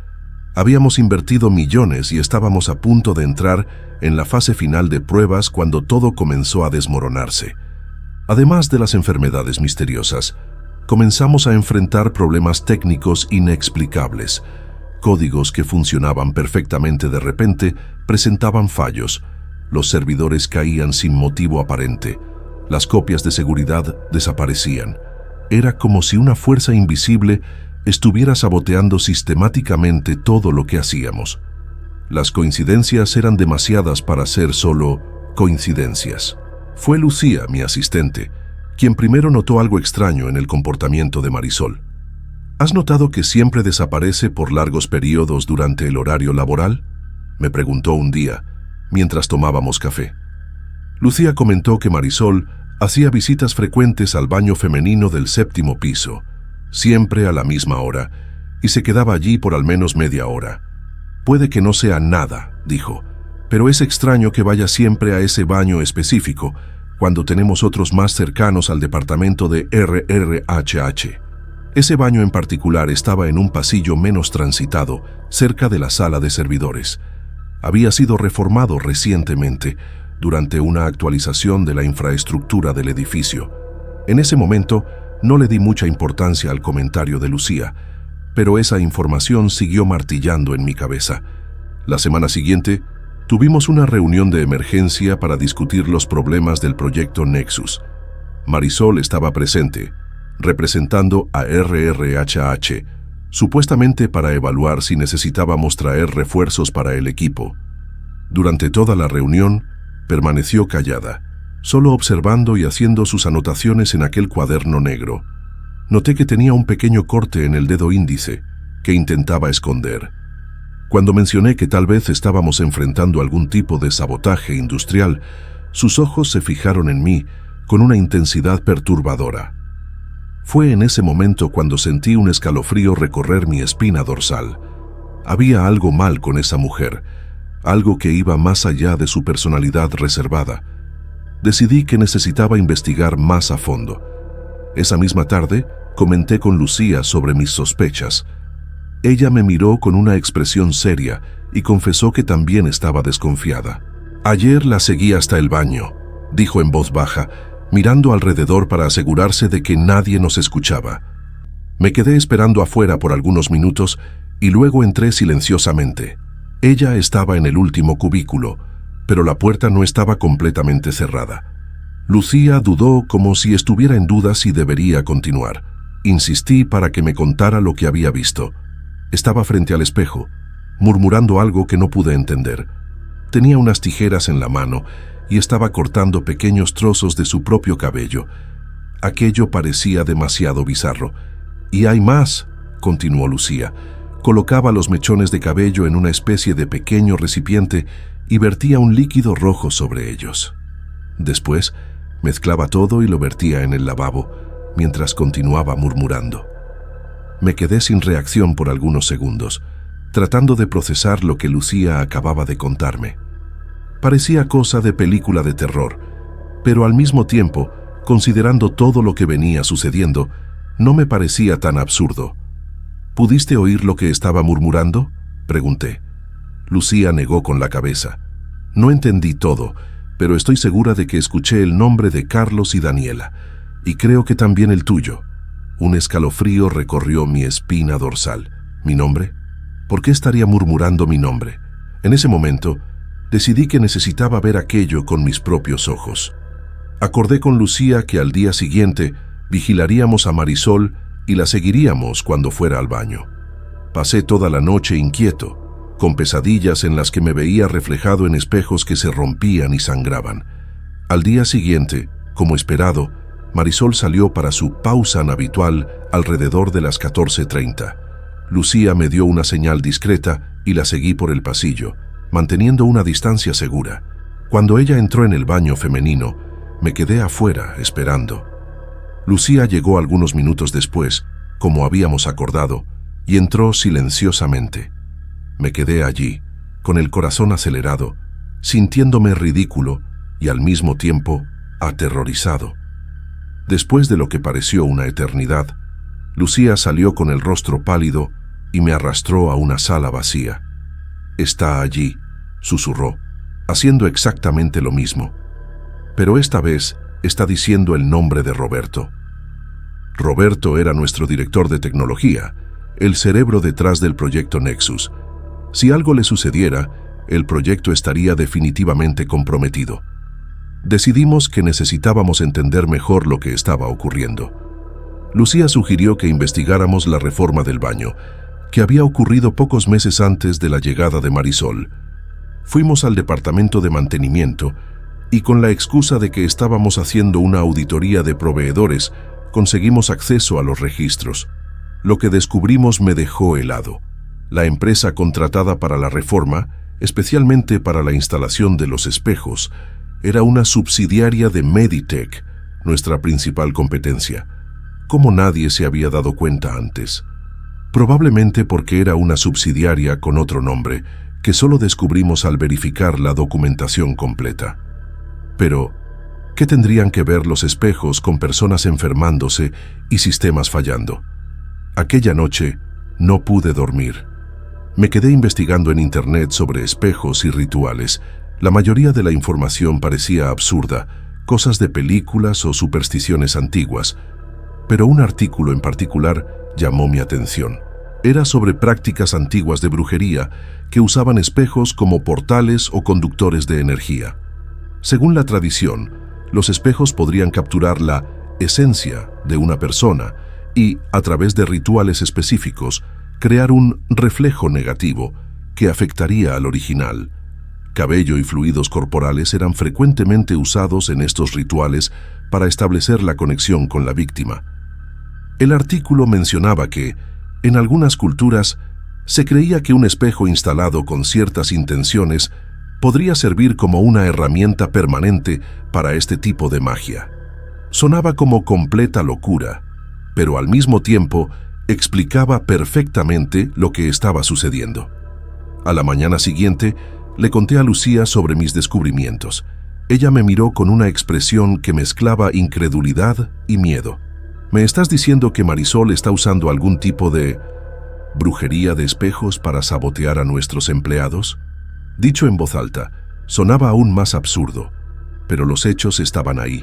Habíamos invertido millones y estábamos a punto de entrar en la fase final de pruebas cuando todo comenzó a desmoronarse. Además de las enfermedades misteriosas, comenzamos a enfrentar problemas técnicos inexplicables. Códigos que funcionaban perfectamente de repente presentaban fallos. Los servidores caían sin motivo aparente. Las copias de seguridad desaparecían. Era como si una fuerza invisible estuviera saboteando sistemáticamente todo lo que hacíamos. Las coincidencias eran demasiadas para ser solo coincidencias. Fue Lucía, mi asistente, quien primero notó algo extraño en el comportamiento de Marisol. ¿Has notado que siempre desaparece por largos periodos durante el horario laboral?, me preguntó un día, mientras tomábamos café. Lucía comentó que Marisol hacía visitas frecuentes al baño femenino del 7º piso, siempre a la misma hora, y se quedaba allí por al menos media hora. Puede que no sea nada, dijo, pero es extraño que vaya siempre a ese baño específico, cuando tenemos otros más cercanos al departamento de RRHH. Ese baño en particular estaba en un pasillo menos transitado, cerca de la sala de servidores. Había sido reformado recientemente, durante una actualización de la infraestructura del edificio. En ese momento, no le di mucha importancia al comentario de Lucía, pero esa información siguió martillando en mi cabeza. La semana siguiente, tuvimos una reunión de emergencia para discutir los problemas del proyecto Nexus. Marisol estaba presente, representando a RRHH, supuestamente para evaluar si necesitábamos traer refuerzos para el equipo. Durante toda la reunión, permaneció callada, solo observando y haciendo sus anotaciones en aquel cuaderno negro. Noté que tenía un pequeño corte en el dedo índice, que intentaba esconder. Cuando mencioné que tal vez estábamos enfrentando algún tipo de sabotaje industrial, sus ojos se fijaron en mí con una intensidad perturbadora. Fue en ese momento cuando sentí un escalofrío recorrer mi espina dorsal. Había algo mal con esa mujer, algo que iba más allá de su personalidad reservada. Decidí que necesitaba investigar más a fondo. Esa misma tarde, comenté con Lucía sobre mis sospechas. Ella me miró con una expresión seria y confesó que también estaba desconfiada. «Ayer la seguí hasta el baño», dijo en voz baja, mirando alrededor para asegurarse de que nadie nos escuchaba. Me quedé esperando afuera por algunos minutos y luego entré silenciosamente. Ella estaba en el último cubículo, pero la puerta no estaba completamente cerrada. Lucía dudó como si estuviera en duda si debería continuar. Insistí para que me contara lo que había visto. Estaba frente al espejo, murmurando algo que no pude entender. Tenía unas tijeras en la mano y estaba cortando pequeños trozos de su propio cabello. Aquello parecía demasiado bizarro. «Y hay más», continuó Lucía, Colocaba los mechones de cabello en una especie de pequeño recipiente y vertía un líquido rojo sobre ellos. Después, mezclaba todo y lo vertía en el lavabo, mientras continuaba murmurando. Me quedé sin reacción por algunos segundos, tratando de procesar lo que Lucía acababa de contarme. Parecía cosa de película de terror, pero al mismo tiempo, considerando todo lo que venía sucediendo, no me parecía tan absurdo. ¿Pudiste oír lo que estaba murmurando?, pregunté. Lucía negó con la cabeza. No entendí todo, pero estoy segura de que escuché el nombre de Carlos y Daniela, y creo que también el tuyo. Un escalofrío recorrió mi espina dorsal. ¿Mi nombre? ¿Por qué estaría murmurando mi nombre? En ese momento, decidí que necesitaba ver aquello con mis propios ojos. Acordé con Lucía que al día siguiente vigilaríamos a Marisol y la seguiríamos cuando fuera al baño. Pasé toda la noche inquieto, con pesadillas en las que me veía reflejado en espejos que se rompían y sangraban. Al día siguiente, como esperado, Marisol salió para su pausa habitual alrededor de las 14:30. Lucía me dio una señal discreta y la seguí por el pasillo, manteniendo una distancia segura. Cuando ella entró en el baño femenino, me quedé afuera esperando. Lucía llegó algunos minutos después, como habíamos acordado, y entró silenciosamente. Me quedé allí, con el corazón acelerado, sintiéndome ridículo y al mismo tiempo aterrorizado. Después de lo que pareció una eternidad, Lucía salió con el rostro pálido y me arrastró a una sala vacía. «Está allí», susurró, haciendo exactamente lo mismo. Pero esta vez está diciendo el nombre de Roberto. Roberto era nuestro director de tecnología, el cerebro detrás del proyecto Nexus. Si algo le sucediera, el proyecto estaría definitivamente comprometido. Decidimos que necesitábamos entender mejor lo que estaba ocurriendo. Lucía sugirió que investigáramos la reforma del baño, que había ocurrido pocos meses antes de la llegada de Marisol. Fuimos al departamento de mantenimiento y con la excusa de que estábamos haciendo una auditoría de proveedores, conseguimos acceso a los registros. Lo que descubrimos me dejó helado. La empresa contratada para la reforma, especialmente para la instalación de los espejos, era una subsidiaria de Meditech, nuestra principal competencia. ¿Cómo nadie se había dado cuenta antes? Probablemente porque era una subsidiaria con otro nombre, que solo descubrimos al verificar la documentación completa. Pero, ¿qué tendrían que ver los espejos con personas enfermándose y sistemas fallando? Aquella noche no pude dormir. Me quedé investigando en Internet sobre espejos y rituales. La mayoría de la información parecía absurda, cosas de películas o supersticiones antiguas. Pero un artículo en particular llamó mi atención. Era sobre prácticas antiguas de brujería que usaban espejos como portales o conductores de energía. Según la tradición, los espejos podrían capturar la esencia de una persona y, a través de rituales específicos, crear un reflejo negativo que afectaría al original. Cabello y fluidos corporales eran frecuentemente usados en estos rituales para establecer la conexión con la víctima. El artículo mencionaba que, en algunas culturas, se creía que un espejo instalado con ciertas intenciones podría servir como una herramienta permanente para este tipo de magia. Sonaba como completa locura, pero al mismo tiempo explicaba perfectamente lo que estaba sucediendo. A la mañana siguiente, le conté a Lucía sobre mis descubrimientos. Ella me miró con una expresión que mezclaba incredulidad y miedo. ¿Me estás diciendo que Marisol está usando algún tipo de brujería de espejos para sabotear a nuestros empleados? Dicho en voz alta, sonaba aún más absurdo, pero los hechos estaban ahí.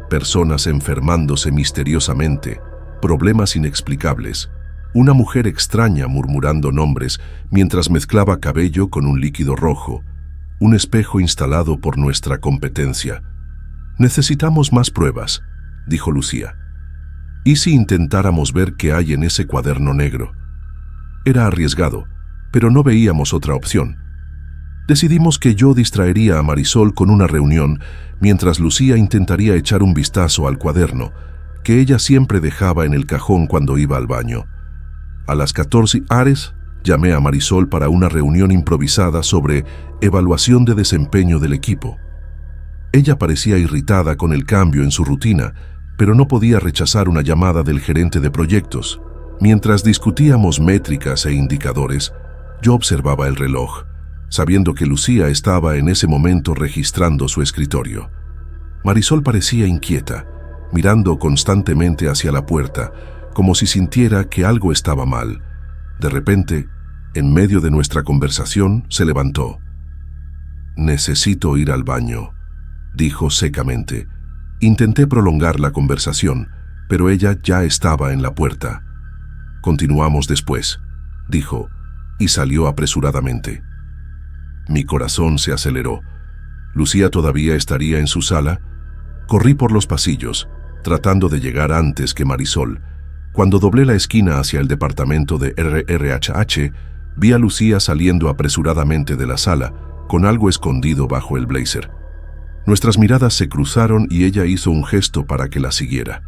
Personas enfermándose misteriosamente, problemas inexplicables, una mujer extraña murmurando nombres mientras mezclaba cabello con un líquido rojo, un espejo instalado por nuestra competencia. «Necesitamos más pruebas», dijo Lucía. «¿Y si intentáramos ver qué hay en ese cuaderno negro?» Era arriesgado, pero no veíamos otra opción. Decidimos que yo distraería a Marisol con una reunión mientras Lucía intentaría echar un vistazo al cuaderno, que ella siempre dejaba en el cajón cuando iba al baño. A las 14 horas Llamé a Marisol para una reunión improvisada sobre evaluación de desempeño del equipo. Ella parecía irritada con el cambio en su rutina, pero no podía rechazar una llamada del gerente de proyectos. Mientras discutíamos métricas e indicadores, yo observaba el reloj, sabiendo que Lucía estaba en ese momento registrando su escritorio. Marisol parecía inquieta, mirando constantemente hacia la puerta, como si sintiera que algo estaba mal. De repente, en medio de nuestra conversación, se levantó. «Necesito ir al baño», dijo secamente. Intenté prolongar la conversación, pero ella ya estaba en la puerta. «Continuamos después», dijo, y salió apresuradamente. Mi corazón se aceleró. ¿Lucía todavía estaría en su sala? Corrí por los pasillos, tratando de llegar antes que Marisol. Cuando doblé la esquina hacia el departamento de RRHH, vi a Lucía saliendo apresuradamente de la sala, con algo escondido bajo el blazer. Nuestras miradas se cruzaron y ella hizo un gesto para que la siguiera.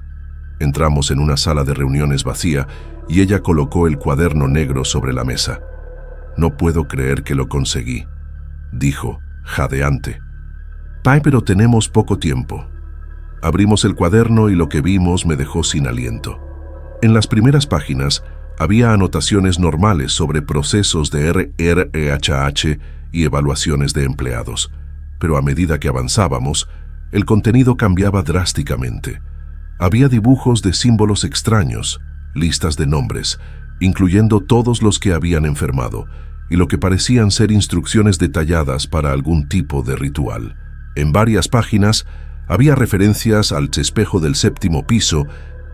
Entramos en una sala de reuniones vacía y ella colocó el cuaderno negro sobre la mesa. «No puedo creer que lo conseguí», dijo, jadeante. «Pai, pero tenemos poco tiempo». Abrimos el cuaderno y lo que vimos me dejó sin aliento. En las primeras páginas había anotaciones normales sobre procesos de RRHH y evaluaciones de empleados, pero a medida que avanzábamos, el contenido cambiaba drásticamente. Había dibujos de símbolos extraños, listas de nombres, incluyendo todos los que habían enfermado, y lo que parecían ser instrucciones detalladas para algún tipo de ritual. En varias páginas había referencias al espejo del 7º piso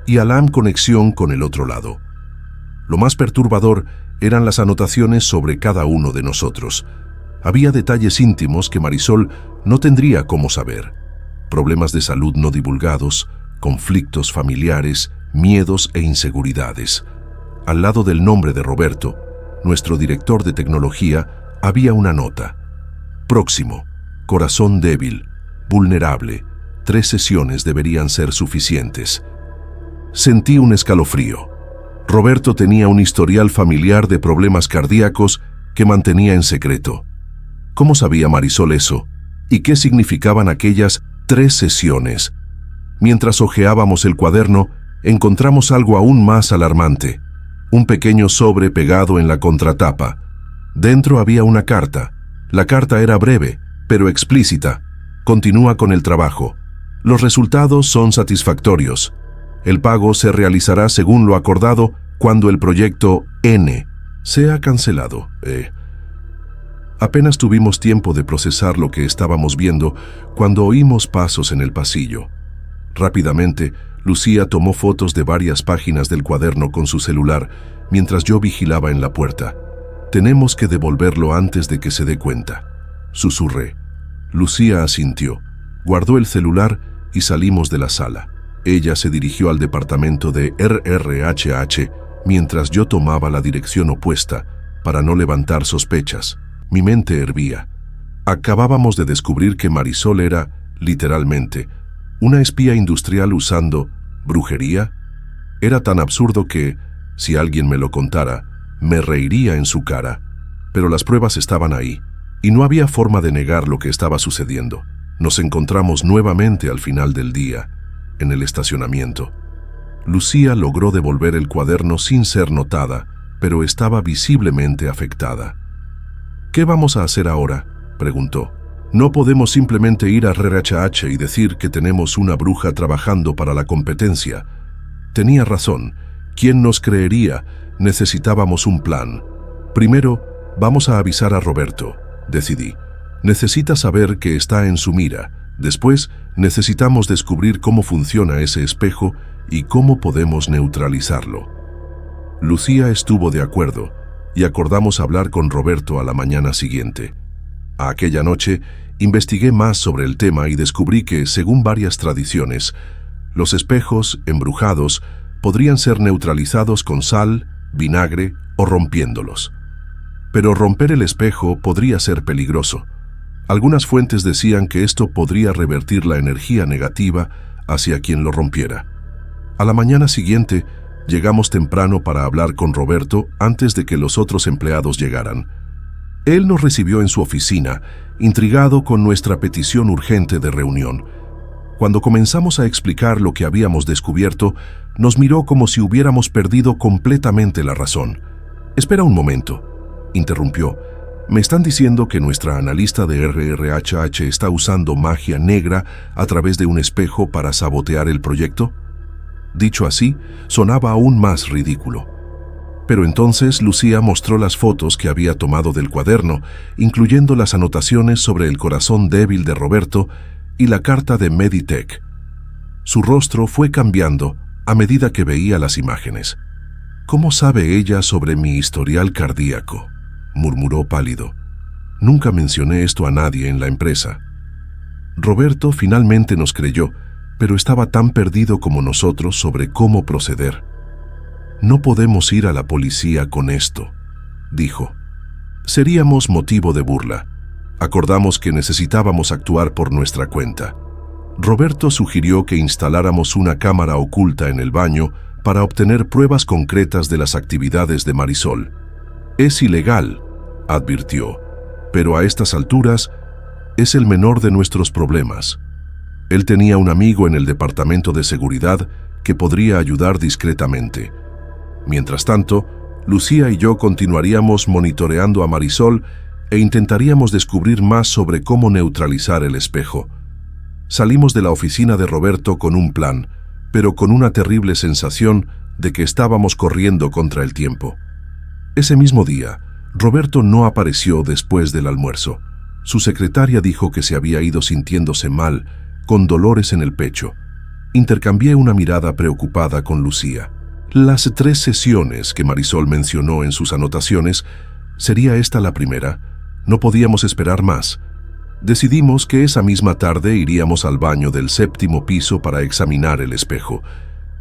y a la conexión con el otro lado. Lo más perturbador eran las anotaciones sobre cada uno de nosotros. Había detalles íntimos que Marisol no tendría cómo saber. Problemas de salud no divulgados, conflictos familiares, miedos e inseguridades. Al lado del nombre de Roberto, nuestro director de tecnología, había una nota. Próximo, corazón débil, vulnerable, 3 sesiones deberían ser suficientes. Sentí un escalofrío. Roberto tenía un historial familiar de problemas cardíacos que mantenía en secreto. ¿Cómo sabía Marisol eso? ¿Y qué significaban aquellas 3 sesiones? Mientras hojeábamos el cuaderno, encontramos algo aún más alarmante. Un pequeño sobre pegado en la contratapa. Dentro había una carta. La carta era breve, pero explícita. Continúa con el trabajo. Los resultados son satisfactorios. El pago se realizará según lo acordado cuando el proyecto N sea cancelado. Apenas tuvimos tiempo de procesar lo que estábamos viendo cuando oímos pasos en el pasillo. Rápidamente, Lucía tomó fotos de varias páginas del cuaderno con su celular mientras yo vigilaba en la puerta. «Tenemos que devolverlo antes de que se dé cuenta», susurré. Lucía asintió, guardó el celular y salimos de la sala. Ella se dirigió al departamento de RRHH mientras yo tomaba la dirección opuesta para no levantar sospechas. Mi mente hervía. Acabábamos de descubrir que Marisol era, literalmente, una espía industrial usando brujería. Era tan absurdo que, si alguien me lo contara, me reiría en su cara. Pero las pruebas estaban ahí, y no había forma de negar lo que estaba sucediendo. Nos encontramos nuevamente al final del día, en el estacionamiento. Lucía logró devolver el cuaderno sin ser notada, pero estaba visiblemente afectada. «¿Qué vamos a hacer ahora?», preguntó. «No podemos simplemente ir a RRHH y decir que tenemos una bruja trabajando para la competencia». Tenía razón. ¿Quién nos creería? Necesitábamos un plan. Primero, vamos a avisar a Roberto, decidí. Necesita saber que está en su mira. Después, necesitamos descubrir cómo funciona ese espejo y cómo podemos neutralizarlo. Lucía estuvo de acuerdo y acordamos hablar con Roberto a la mañana siguiente. Aquella noche, investigué más sobre el tema y descubrí que, según varias tradiciones, los espejos embrujados podrían ser neutralizados con sal, vinagre o rompiéndolos. Pero romper el espejo podría ser peligroso. Algunas fuentes decían que esto podría revertir la energía negativa hacia quien lo rompiera. A la mañana siguiente, Llegamos temprano para hablar con Roberto antes de que los otros empleados llegaran. Él nos recibió en su oficina, intrigado con nuestra petición urgente de reunión. Cuando comenzamos a explicar lo que habíamos descubierto, nos miró como si hubiéramos perdido completamente la razón. «Espera un momento», interrumpió. «¿Me están diciendo que nuestra analista de RRHH está usando magia negra a través de un espejo para sabotear el proyecto?» Dicho así, sonaba aún más ridículo. Pero entonces Lucía mostró las fotos que había tomado del cuaderno, incluyendo las anotaciones sobre el corazón débil de Roberto y la carta de Meditech. Su rostro fue cambiando a medida que veía las imágenes. «¿Cómo sabe ella sobre mi historial cardíaco?», murmuró pálido. «Nunca mencioné esto a nadie en la empresa». Roberto finalmente nos creyó, pero estaba tan perdido como nosotros sobre cómo proceder. «No podemos ir a la policía con esto», dijo. «Seríamos motivo de burla. Acordamos que necesitábamos actuar por nuestra cuenta». Roberto sugirió que instaláramos una cámara oculta en el baño para obtener pruebas concretas de las actividades de Marisol. «Es ilegal», advirtió, «pero a estas alturas es el menor de nuestros problemas». Él tenía un amigo en el departamento de seguridad que podría ayudar discretamente. Mientras tanto, Lucía y yo continuaríamos monitoreando a Marisol e intentaríamos descubrir más sobre cómo neutralizar el espejo. Salimos de la oficina de Roberto con un plan, pero con una terrible sensación de que estábamos corriendo contra el tiempo. Ese mismo día, Roberto no apareció después del almuerzo. Su secretaria dijo que se había ido sintiéndose mal, con dolores en el pecho. Intercambié una mirada preocupada con Lucía. Las 3 sesiones que Marisol mencionó en sus anotaciones, ¿sería esta la primera? No podíamos esperar más. Decidimos que esa misma tarde iríamos al baño del 7º piso para examinar el espejo.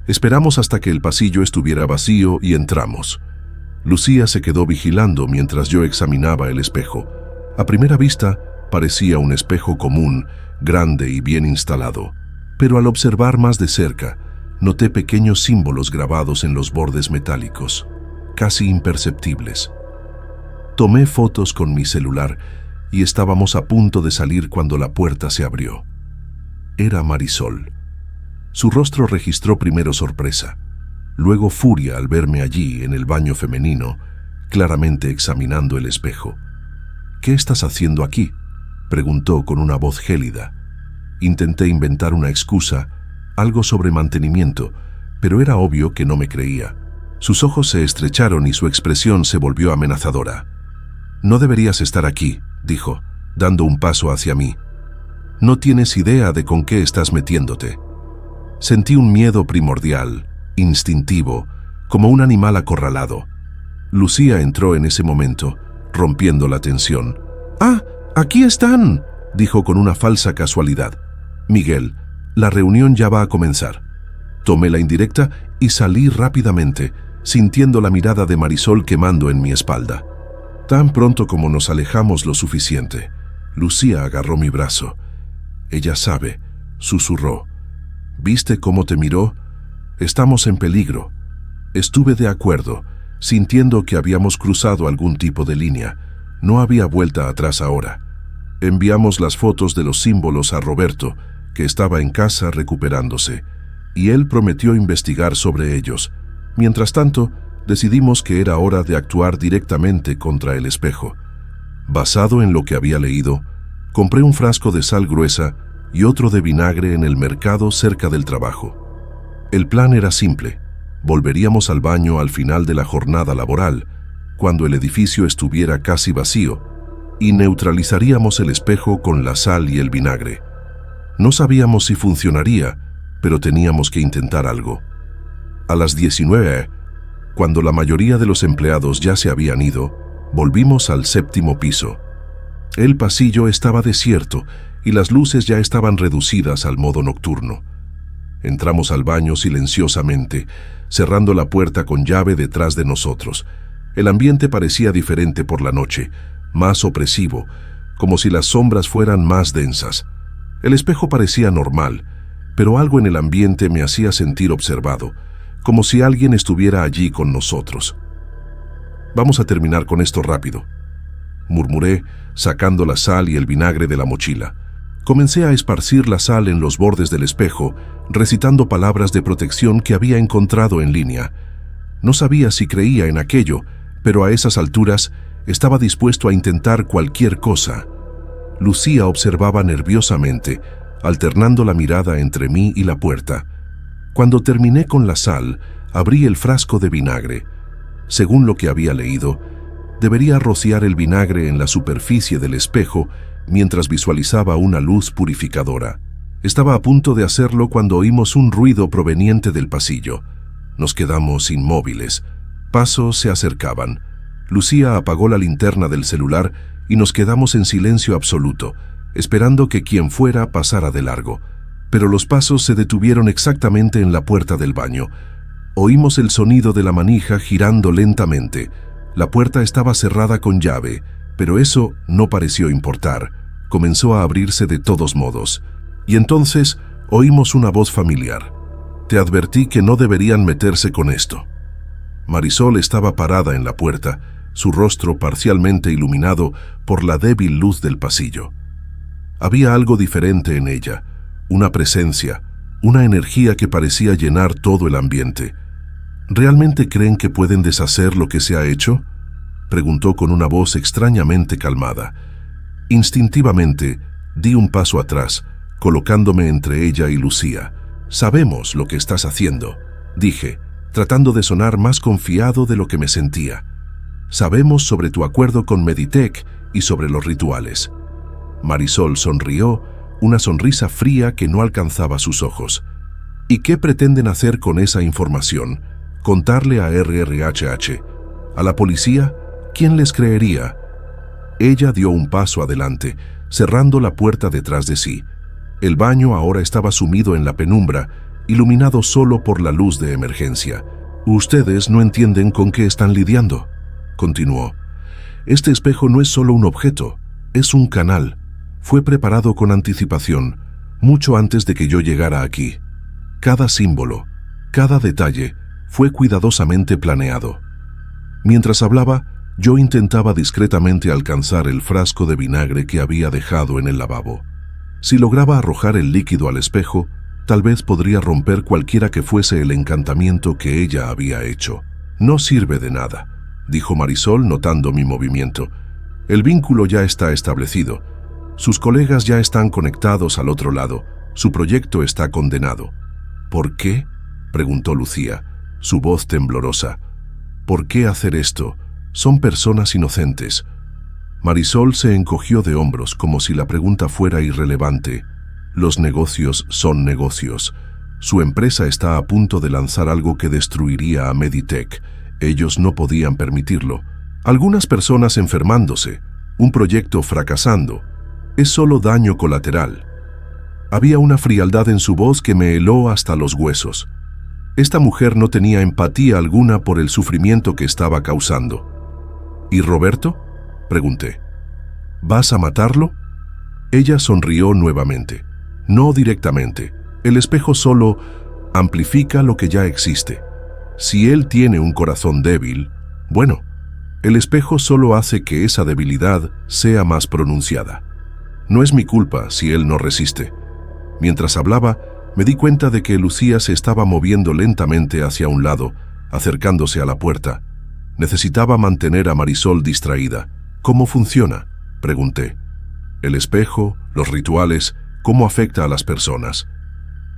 Esperamos hasta que el pasillo estuviera vacío y entramos. Lucía se quedó vigilando mientras yo examinaba el espejo. A primera vista, parecía un espejo común, grande y bien instalado, pero al observar más de cerca, noté pequeños símbolos grabados en los bordes metálicos, casi imperceptibles. Tomé fotos con mi celular y estábamos a punto de salir cuando la puerta se abrió. Era Marisol. Su rostro registró primero sorpresa, luego furia al verme allí en el baño femenino, claramente examinando el espejo. «¿Qué estás haciendo aquí?», preguntó con una voz gélida. Intenté inventar una excusa, algo sobre mantenimiento, pero era obvio que no me creía. Sus ojos se estrecharon y su expresión se volvió amenazadora. «No deberías estar aquí», dijo, dando un paso hacia mí. «No tienes idea de con qué estás metiéndote». Sentí un miedo primordial, instintivo, como un animal acorralado. Lucía entró en ese momento, rompiendo la tensión. «¡Ah, aquí están!», dijo con una falsa casualidad. «Miguel, la reunión ya va a comenzar». Tomé la indirecta y salí rápidamente, sintiendo la mirada de Marisol quemando en mi espalda. Tan pronto como nos alejamos lo suficiente, Lucía agarró mi brazo. «Ella sabe», susurró. «¿Viste cómo te miró? Estamos en peligro». Estuve de acuerdo, sintiendo que habíamos cruzado algún tipo de línea. No había vuelta atrás ahora. Enviamos las fotos de los símbolos a Roberto, que estaba en casa recuperándose, y él prometió investigar sobre ellos. Mientras tanto, decidimos que era hora de actuar directamente contra el espejo. Basado en lo que había leído, compré un frasco de sal gruesa y otro de vinagre en el mercado cerca del trabajo. El plan era simple. Volveríamos al baño al final de la jornada laboral, cuando el edificio estuviera casi vacío, y neutralizaríamos el espejo con la sal y el vinagre. No sabíamos si funcionaría, pero teníamos que intentar algo. A las 19, cuando la mayoría de los empleados ya se habían ido, volvimos al 7º piso. El pasillo estaba desierto y las luces ya estaban reducidas al modo nocturno. Entramos al baño silenciosamente, cerrando la puerta con llave detrás de nosotros. El ambiente parecía diferente por la noche, más opresivo, como si las sombras fueran más densas. El espejo parecía normal, pero algo en el ambiente me hacía sentir observado, como si alguien estuviera allí con nosotros. «Vamos a terminar con esto rápido», murmuré, sacando la sal y el vinagre de la mochila. Comencé a esparcir la sal en los bordes del espejo, recitando palabras de protección que había encontrado en línea. No sabía si creía en aquello, pero a esas alturas estaba dispuesto a intentar cualquier cosa. Lucía observaba nerviosamente, alternando la mirada entre mí y la puerta. Cuando terminé con la sal, abrí el frasco de vinagre. Según lo que había leído, debería rociar el vinagre en la superficie del espejo mientras visualizaba una luz purificadora. Estaba a punto de hacerlo cuando oímos un ruido proveniente del pasillo. Nos quedamos inmóviles. Pasos se acercaban. Lucía apagó la linterna del celular y nos quedamos en silencio absoluto, esperando que quien fuera pasara de largo. Pero los pasos se detuvieron exactamente en la puerta del baño. Oímos el sonido de la manija girando lentamente. La puerta estaba cerrada con llave, pero eso no pareció importar. Comenzó a abrirse de todos modos. Y entonces oímos una voz familiar. «Te advertí que no deberían meterse con esto». Marisol estaba parada en la puerta, su rostro parcialmente iluminado por la débil luz del pasillo. Había algo diferente en ella, una presencia, una energía que parecía llenar todo el ambiente. «¿Realmente creen que pueden deshacer lo que se ha hecho?», preguntó con una voz extrañamente calmada. Instintivamente, di un paso atrás, colocándome entre ella y Lucía. «Sabemos lo que estás haciendo», dije, tratando de sonar más confiado de lo que me sentía. «Sabemos sobre tu acuerdo con Meditech y sobre los rituales». Marisol sonrió, una sonrisa fría que no alcanzaba sus ojos. «¿Y qué pretenden hacer con esa información? ¿Contarle a RRHH? ¿A la policía? ¿Quién les creería?». Ella dio un paso adelante, cerrando la puerta detrás de sí. El baño ahora estaba sumido en la penumbra, iluminado solo por la luz de emergencia. «Ustedes no entienden con qué están lidiando», continuó. «Este espejo no es solo un objeto, es un canal. Fue preparado con anticipación, mucho antes de que yo llegara aquí. Cada símbolo, cada detalle, fue cuidadosamente planeado». Mientras hablaba, yo intentaba discretamente alcanzar el frasco de vinagre que había dejado en el lavabo. Si lograba arrojar el líquido al espejo, tal vez podría romper cualquiera que fuese el encantamiento que ella había hecho. «No sirve de nada», dijo Marisol notando mi movimiento. «El vínculo ya está establecido. Sus colegas ya están conectados al otro lado. Su proyecto está condenado». «¿Por qué?», preguntó Lucía, su voz temblorosa. «¿Por qué hacer esto? Son personas inocentes». Marisol se encogió de hombros como si la pregunta fuera irrelevante. «Los negocios son negocios. Su empresa está a punto de lanzar algo que destruiría a Meditech. Ellos no podían permitirlo. Algunas personas enfermándose, un proyecto fracasando. Es solo daño colateral». Había una frialdad en su voz que me heló hasta los huesos. Esta mujer no tenía empatía alguna por el sufrimiento que estaba causando. «¿Y Roberto?», pregunté. «¿Vas a matarlo?». Ella sonrió nuevamente. «No directamente. El espejo solo amplifica lo que ya existe. Si él tiene un corazón débil, bueno, el espejo solo hace que esa debilidad sea más pronunciada. No es mi culpa si él no resiste». Mientras hablaba, me di cuenta de que Lucía se estaba moviendo lentamente hacia un lado, acercándose a la puerta. Necesitaba mantener a Marisol distraída. «¿Cómo funciona?», pregunté. «El espejo, los rituales, ¿cómo afecta a las personas?».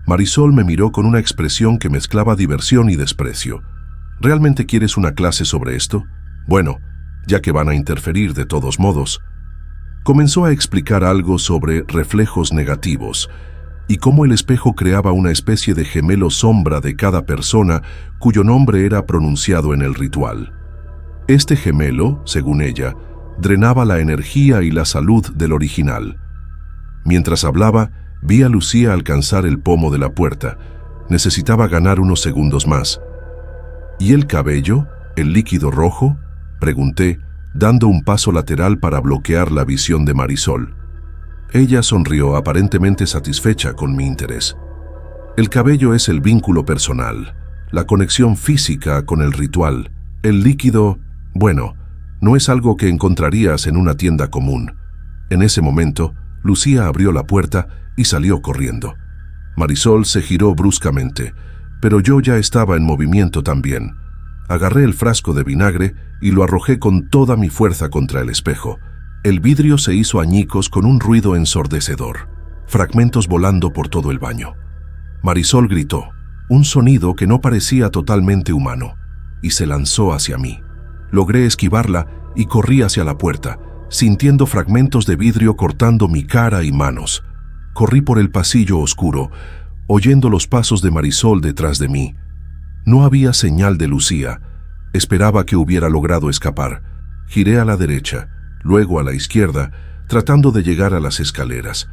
Marisol me miró con una expresión que mezclaba diversión y desprecio. «¿Realmente quieres una clase sobre esto? Bueno, ya que van a interferir de todos modos». Comenzó a explicar algo sobre reflejos negativos y cómo el espejo creaba una especie de gemelo sombra de cada persona cuyo nombre era pronunciado en el ritual. Este gemelo, según ella, drenaba la energía y la salud del original. Mientras hablaba, vi a Lucía alcanzar el pomo de la puerta. Necesitaba ganar unos segundos más. «¿Y el cabello? ¿El líquido rojo?», pregunté, dando un paso lateral para bloquear la visión de Marisol. Ella sonrió, aparentemente satisfecha con mi interés. «El cabello es el vínculo personal. la conexión física con el ritual, el líquido, bueno, no es algo que encontrarías en una tienda común. En ese momento, Lucía abrió la puerta y salió corriendo. Marisol se giró bruscamente, pero yo ya estaba en movimiento también. Agarré el frasco de vinagre y lo arrojé con toda mi fuerza contra el espejo. El vidrio se hizo añicos con un ruido ensordecedor, fragmentos volando por todo el baño. Marisol gritó, un sonido que no parecía totalmente humano, y se lanzó hacia mí. Logré esquivarla y corrí hacia la puerta, sintiendo fragmentos de vidrio cortando mi cara y manos. Corrí por el pasillo oscuro, oyendo los pasos de Marisol detrás de mí. No había señal de Lucía. Esperaba que hubiera logrado escapar. Giré a la derecha, luego a la izquierda, tratando de llegar a las escaleras.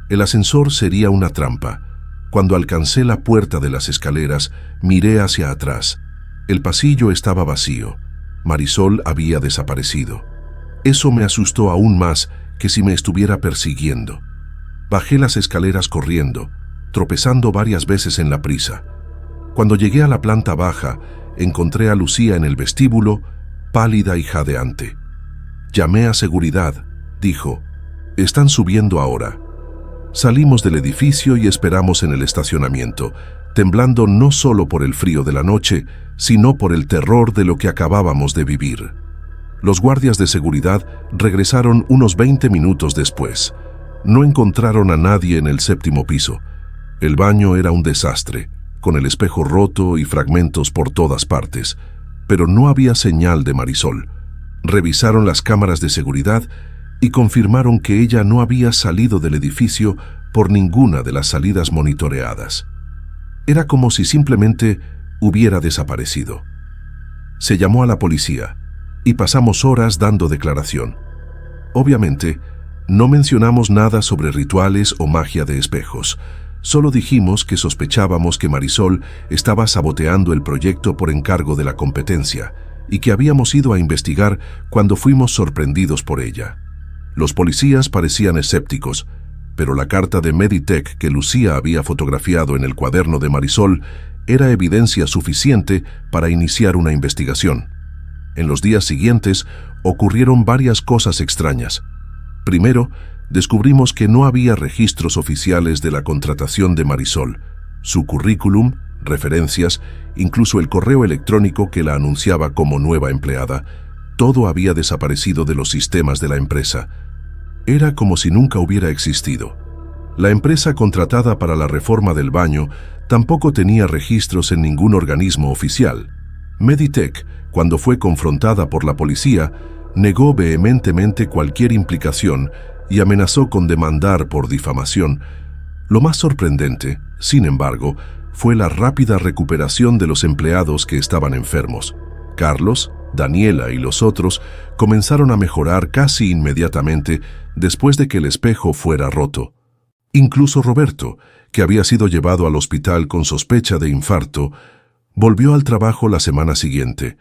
El ascensor sería una trampa. Cuando alcancé la puerta de las escaleras, miré hacia atrás. El pasillo estaba vacío. Marisol había desaparecido. Eso me asustó aún más que si me estuviera persiguiendo. Bajé las escaleras corriendo, tropezando varias veces en la prisa. Cuando llegué a la planta baja, encontré a Lucía en el vestíbulo, pálida y jadeante. Llamé a seguridad, dijo. Están subiendo ahora. Salimos del edificio y esperamos en el estacionamiento, temblando no solo por el frío de la noche, sino por el terror de lo que acabábamos de vivir. Los guardias de seguridad regresaron unos 20 minutos después. No encontraron a nadie en el 7º piso. El baño era un desastre, con el espejo roto y fragmentos por todas partes, pero no había señal de Marisol. Revisaron las cámaras de seguridad y confirmaron que ella no había salido del edificio por ninguna de las salidas monitoreadas. Era como si simplemente hubiera desaparecido. Se llamó a la policía y pasamos horas dando declaración. Obviamente, no mencionamos nada sobre rituales o magia de espejos. Solo dijimos que sospechábamos que Marisol estaba saboteando el proyecto por encargo de la competencia y que habíamos ido a investigar cuando fuimos sorprendidos por ella. Los policías parecían escépticos, pero la carta de Meditech que Lucía había fotografiado en el cuaderno de Marisol era evidencia suficiente para iniciar una investigación. En los días siguientes ocurrieron varias cosas extrañas. Primero, descubrimos que no había registros oficiales de la contratación de Marisol. Su currículum, referencias, incluso el correo electrónico que la anunciaba como nueva empleada, todo había desaparecido de los sistemas de la empresa. Era como si nunca hubiera existido. La empresa contratada para la reforma del baño tampoco tenía registros en ningún organismo oficial. Meditech, cuando fue confrontada por la policía, negó vehementemente cualquier implicación y amenazó con demandar por difamación. Lo más sorprendente, sin embargo, fue la rápida recuperación de los empleados que estaban enfermos. Carlos, Daniela y los otros comenzaron a mejorar casi inmediatamente después de que el espejo fuera roto. Incluso Roberto, que había sido llevado al hospital con sospecha de infarto, volvió al trabajo la semana siguiente.